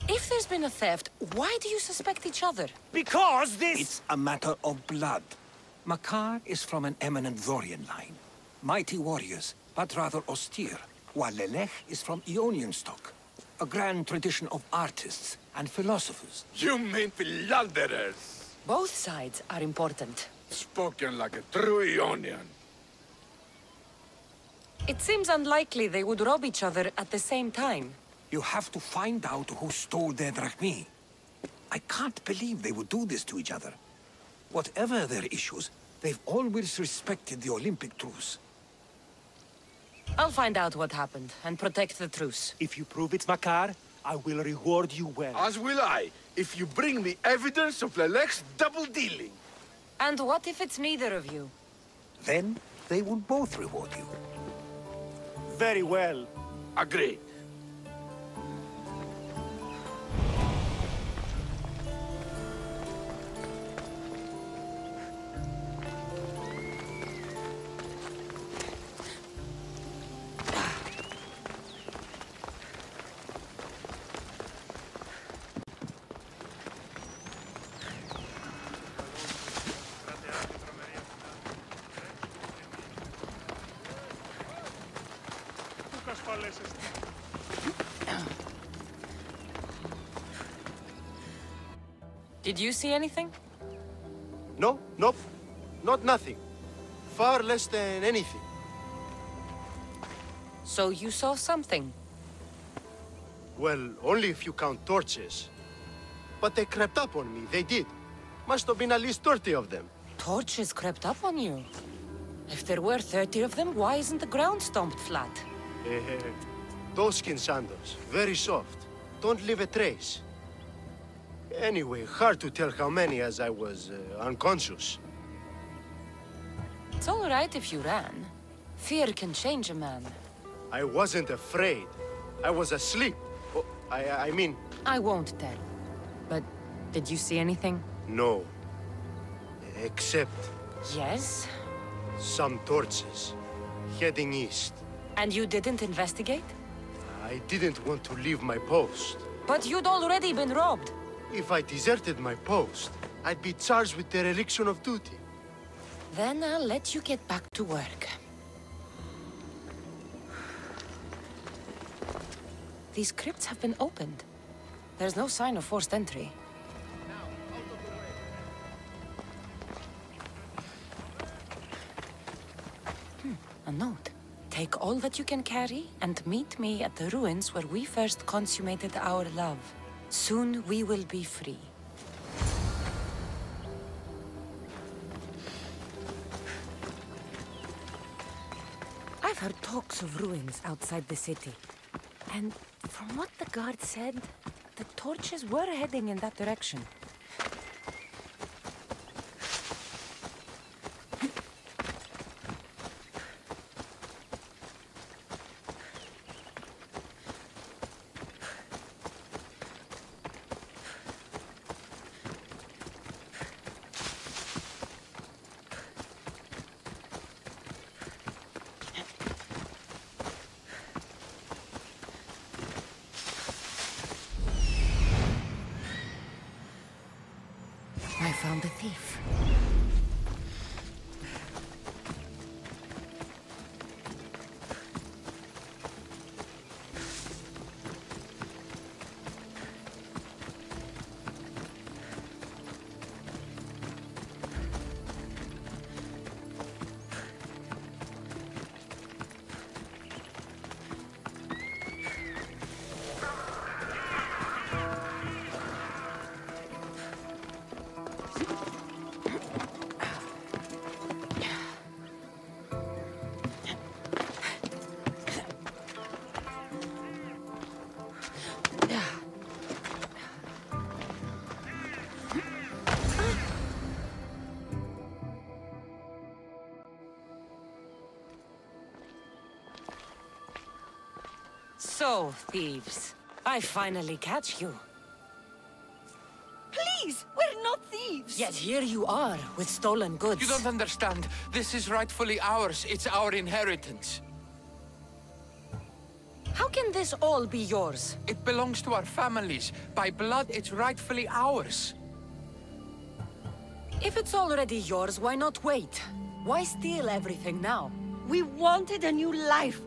If there's been a theft, why do you suspect each other? Because this... It's a matter of blood. Makar is from an eminent Dorian line. Mighty warriors, but rather austere. While Lelech is from Ionian stock. A grand tradition of artists and philosophers. You mean philanderers? Both sides are important. Spoken like a true Ionian. It seems unlikely they would rob each other at the same time. You have to find out who stole their drachmi. I can't believe they would do this to each other. Whatever their issues, they've always respected the Olympic truce. I'll find out what happened and protect the truce. If you prove it's Makar, I will reward you well. As will I, if you bring me evidence of Lelech's double-dealing. And what if it's neither of you? Then they will both reward you. Very well. Agreed. Did you see anything? No, nope. Not nothing. Far less than anything. So you saw something? Well, only if you count torches. But they crept up on me, they did. Must have been at least 30 of them. Torches crept up on you? If there were 30 of them, why isn't the ground stomped flat? Doeskin sandals, very soft. Don't leave a trace. Anyway, hard to tell how many as I was unconscious. It's all right if you ran. Fear can change a man. I wasn't afraid. I was asleep. Oh, I mean... I won't tell. But did you see anything? No. Except... Yes? Some torches. Heading east. And you didn't investigate? I didn't want to leave my post. But you'd already been robbed. If I deserted my post, I'd be charged with dereliction of duty. Then I'll let you get back to work. These crypts have been opened. There's no sign of forced entry. A note. Take all that you can carry and meet me at the ruins where we first consummated our love. Soon we will be free. I've heard talks of ruins outside the city. And from what the guard said, the torches were heading in that direction. I found a thief. So, thieves, I finally catch you. Please, we're not thieves! Yet here you are, with stolen goods. You don't understand. This is rightfully ours. It's our inheritance. How can this all be yours? It belongs to our families. By blood, it's rightfully ours. If it's already yours, why not wait? Why steal everything now? We wanted a new life.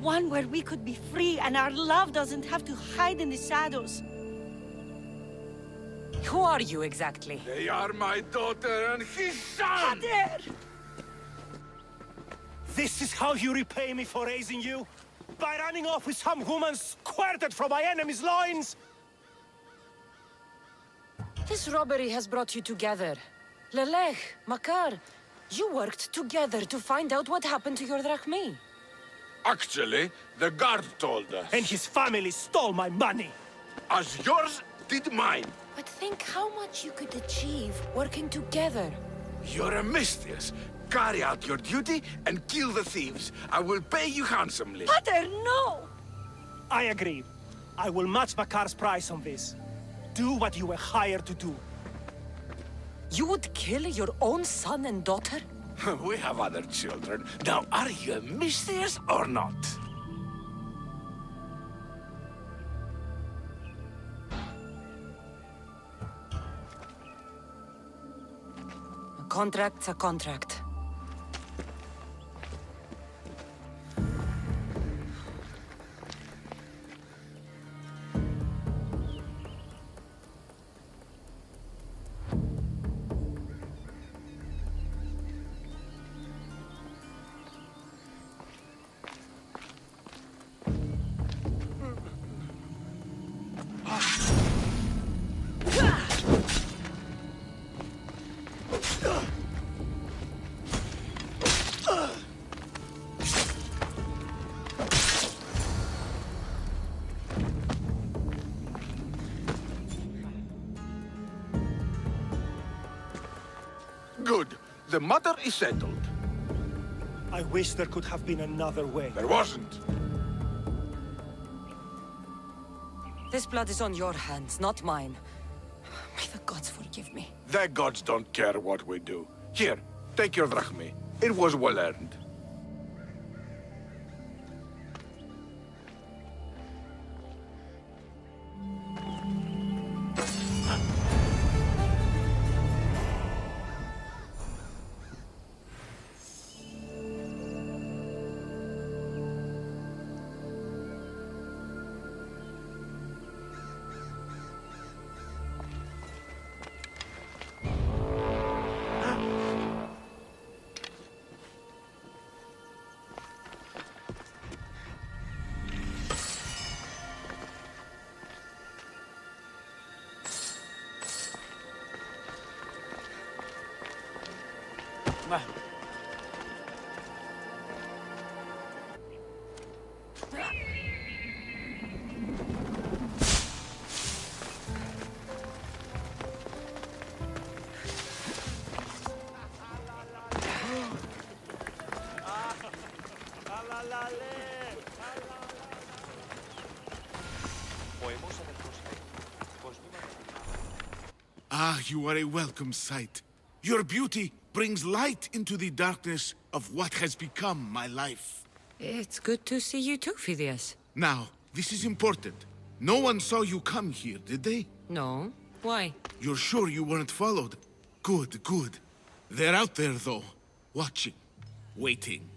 One where we could be free and our love doesn't have to hide in the shadows. Who are you exactly? They are my daughter and his son! This is how you repay me for raising you? By running off with some woman squirted from my enemy's loins? This robbery has brought you together. Lelech, Makar, you worked together to find out what happened to your drachmi. Actually, the guard told us. And his family stole my money. As yours did mine. But think how much you could achieve working together. You're a mistress. Carry out your duty and kill the thieves. I will pay you handsomely. Pater, no! I agree. I will match Makar's price on this. Do what you were hired to do. You would kill your own son and daughter? We have other children. Now, are you a mistress or not? A contract's a contract. Good. The matter is settled. I wish there could have been another way. There wasn't. This blood is on your hands, not mine. May the gods forgive me. The gods don't care what we do. Here, take your drachmi. It was well earned. Ah, you are a welcome sight. Your beauty brings light into the darkness of what has become my life. It's good to see you too, Phidias. Now, this is important. No one saw you come here, did they? No. Why? You're sure you weren't followed? Good, good. They're out there, though. Watching. Waiting.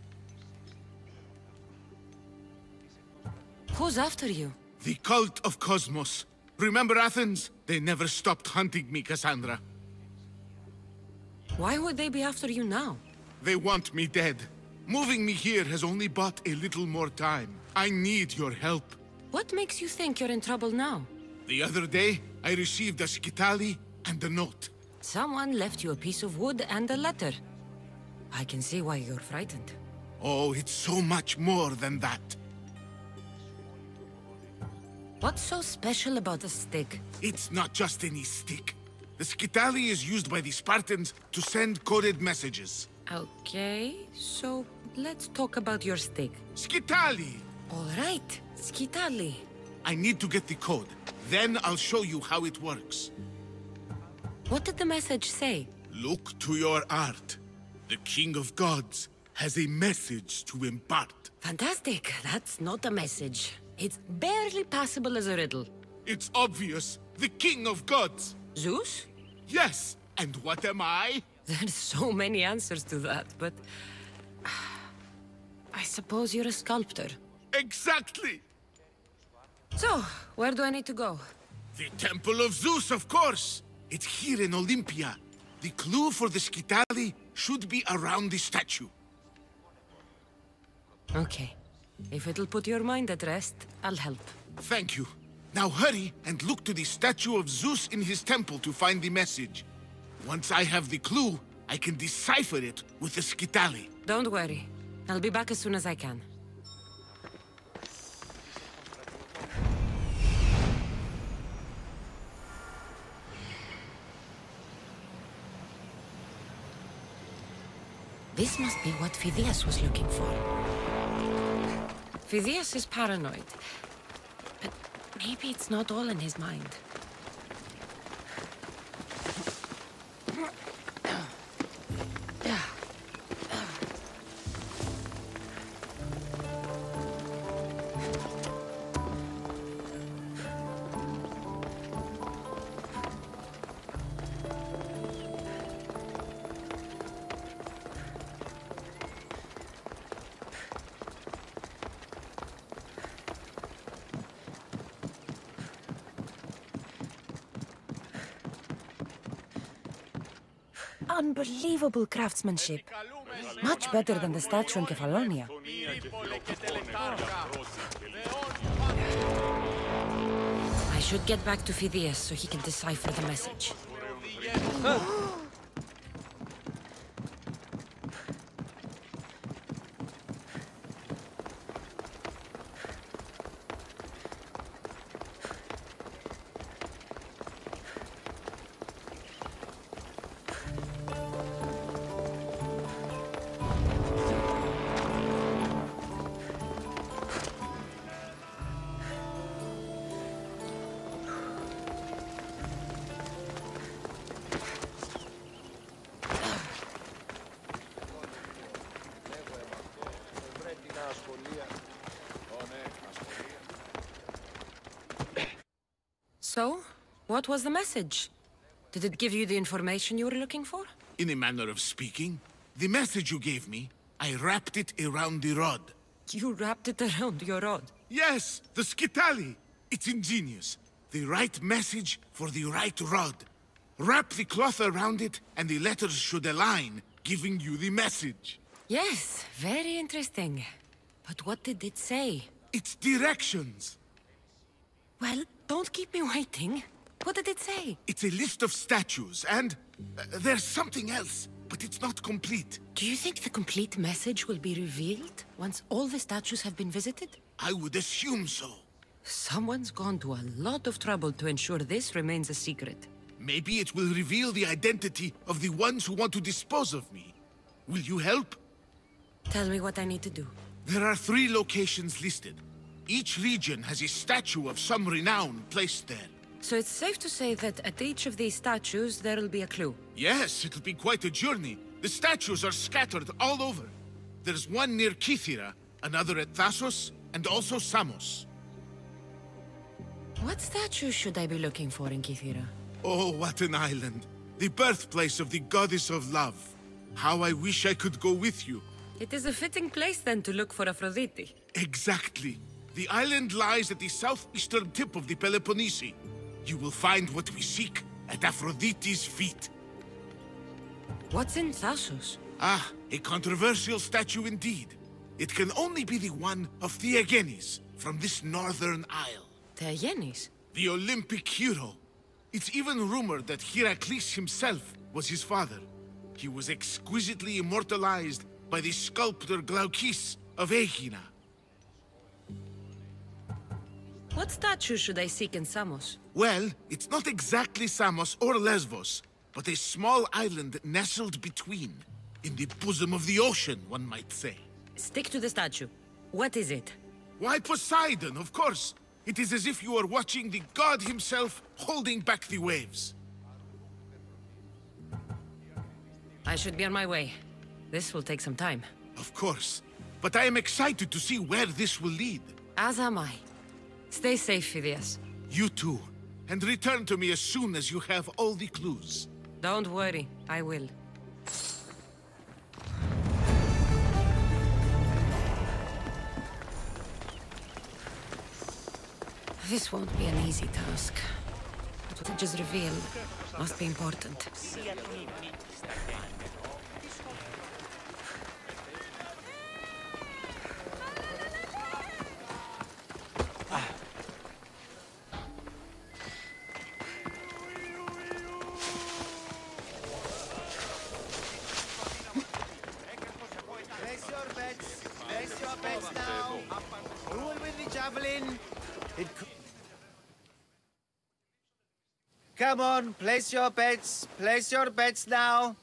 Who's after you? The cult of Cosmos. Remember Athens? They never stopped hunting me, Cassandra. Why would they be after you now? They want me dead. Moving me here has only bought a little more time. I need your help. What makes you think you're in trouble now? The other day, I received a skitali and a note. Someone left you a piece of wood and a letter. I can see why you're frightened. Oh, it's so much more than that. What's so special about a stick? It's not just any stick. The skitali is used by the Spartans to send coded messages. Okay, so let's talk about your stick. Skitali! All right, Skitali. I need to get the code. Then I'll show you how it works. What did the message say? Look to your art. The King of Gods has a message to impart. Fantastic. That's not a message. It's barely passable as a riddle. It's obvious. The King of Gods. Zeus? Yes. And what am I? There's so many answers to that, but... I suppose you're a sculptor. Exactly! So, where do I need to go? The Temple of Zeus, of course! It's here in Olympia. The clue for the Skitali should be around the statue. Okay. If it'll put your mind at rest, I'll help. Thank you. Now hurry and look to the statue of Zeus in his temple to find the message. Once I have the clue, I can decipher it with the Skitali. Don't worry. I'll be back as soon as I can. This must be what Phidias was looking for. Phidias is paranoid. But maybe it's not all in his mind. Unbelievable craftsmanship. Much better than the statue in Kefalonia. I should get back to Phidias so he can decipher the message. So, what was the message? Did it give you the information you were looking for? In a manner of speaking, the message you gave me, I wrapped it around the rod. You wrapped it around your rod? Yes, the Skitali. It's ingenious. The right message for the right rod. Wrap the cloth around it, and the letters should align, giving you the message. Yes, very interesting. But what did it say? It's directions. Well, don't keep me waiting. What did it say? It's a list of statues, and there's something else, but it's not complete. Do you think the complete message will be revealed once all the statues have been visited? I would assume so. Someone's gone to a lot of trouble to ensure this remains a secret. Maybe it will reveal the identity of the ones who want to dispose of me. Will you help? Tell me what I need to do. There are 3 locations listed. Each region has a statue of some renown placed there. So it's safe to say that at each of these statues there'll be a clue? Yes, it'll be quite a journey. The statues are scattered all over. There's one near Kythera, another at Thasos, and also Samos. What statue should I be looking for in Kythera? Oh, what an island. The birthplace of the goddess of love. How I wish I could go with you. It is a fitting place then to look for Aphrodite. Exactly. The island lies at the southeastern tip of the Peloponnese. You will find what we seek at Aphrodite's feet. What's in Thasos? Ah, a controversial statue indeed. It can only be the one of Theagenes from this northern isle. Theagenes? The Olympic hero. It's even rumored that Heracles himself was his father. He was exquisitely immortalized by the sculptor Glaukis of Aegina. What statue should I seek in Samos? Well, it's not exactly Samos or Lesbos, but a small island nestled between. In the bosom of the ocean, one might say. Stick to the statue. What is it? Why Poseidon, of course. It is as if you are watching the god himself holding back the waves. I should be on my way. This will take some time. Of course. But I am excited to see where this will lead. As am I. Stay safe, Phidias. You too. And return to me as soon as you have all the clues. Don't worry, I will. This won't be an easy task. But what it just revealed must be important. Place your bets now. Who will win the javelin? Come on, place your bets. Place your bets now.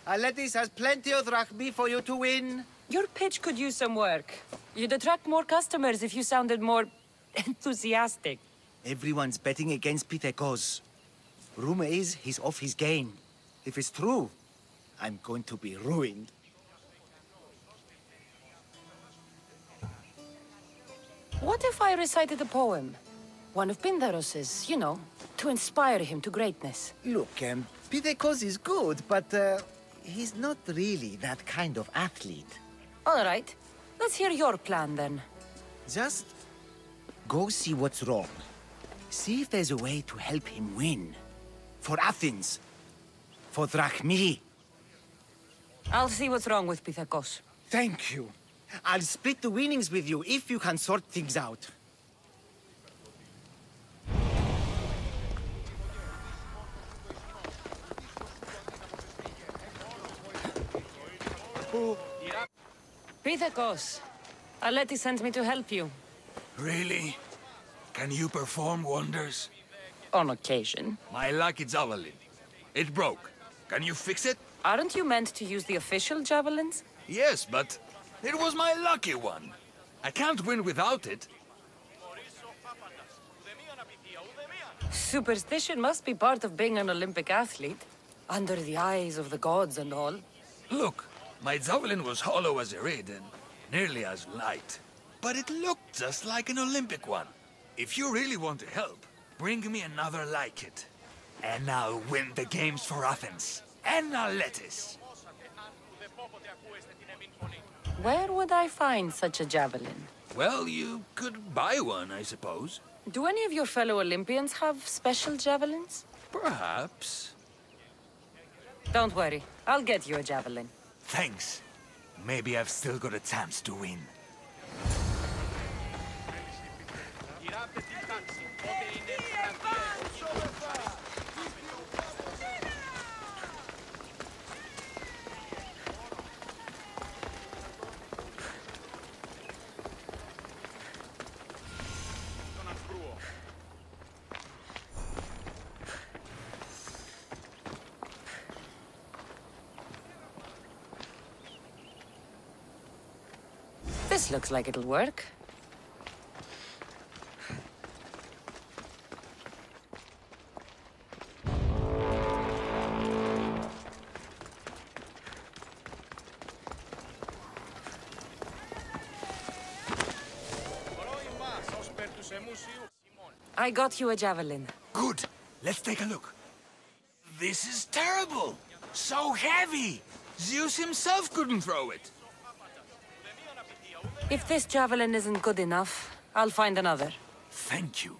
Aletis has plenty of drachmi for you to win. Your pitch could use some work. You'd attract more customers if you sounded more enthusiastic. Everyone's betting against Pitekos. Rumor is he's off his game. If it's true, I'm going to be ruined. What if I recited a poem? One of Pindaros's, you know, to inspire him to greatness. Look, Pitekos is good, but he's not really that kind of athlete. All right. Let's hear your plan, then. Just go see what's wrong. See if there's a way to help him win. For Athens. For drachmi. I'll see what's wrong with Pitekos. Thank you. I'll split the winnings with you if you can sort things out. Pitekos, Aleti sent me to help you. Really? Can you perform wonders? On occasion. My lucky javelin. It broke. Can you fix it? Aren't you meant to use the official javelins? Yes, but it was my lucky one. I can't win without it. Superstition must be part of being an Olympic athlete. Under the eyes of the gods and all. Look, my javelin was hollow as a reed and nearly as light. But it looked just like an Olympic one. If you really want to help, bring me another like it. And I'll win the games for Athens. And Aletis. Where would I find such a javelin? Well, you could buy one, I suppose. Do any of your fellow Olympians have special javelins? Perhaps. Don't worry, I'll get you a javelin. Thanks. Maybe I've still got a chance to win. This looks like it'll work. I got you a javelin. Good. Let's take a look. This is terrible. So heavy. Zeus himself couldn't throw it. If this javelin isn't good enough, I'll find another. Thank you.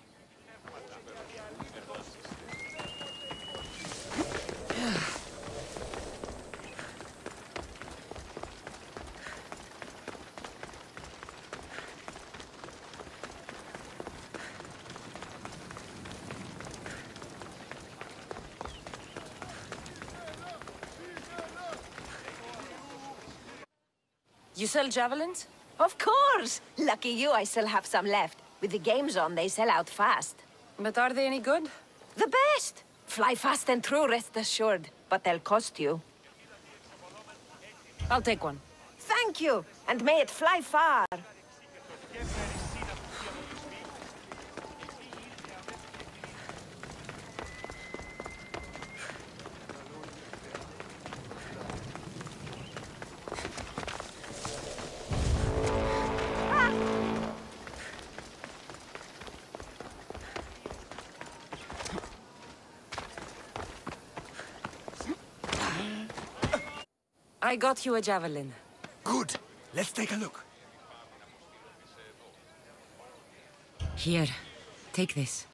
You sell javelins? Of course! Lucky you, I still have some left. With the games on, they sell out fast. But are they any good? The best! Fly fast and true, rest assured. But they'll cost you. I'll take one. Thank you! And may it fly far! I got you a javelin. Good. Let's take a look. Here, take this.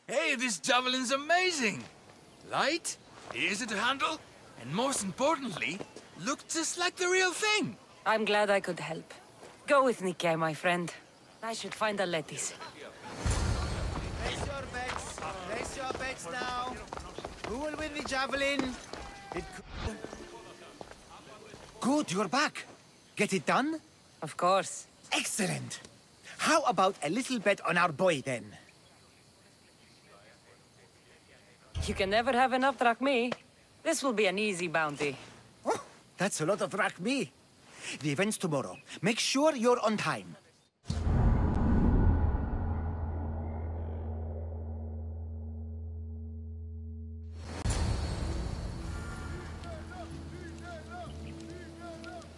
Hey, this javelin's amazing! Light, easy to handle, and most importantly, looks just like the real thing. I'm glad I could help. Go with Nikkei, my friend. I should find a Lettis. Place your bets now. Who will win the javelin? Good, you're back. Get it done? Of course. Excellent. How about a little bet on our boy, then? You can never have enough drachmi. This will be an easy bounty. Oh, that's a lot of drachmi. The event's tomorrow. Make sure you're on time.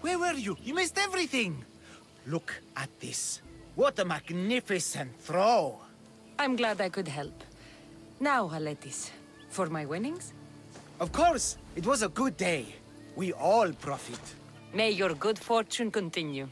Where were you? You missed everything. Look at this. What a magnificent throw. I'm glad I could help. Now, Aletis, for my winnings? Of course. It was a good day. We all profit. May your good fortune continue.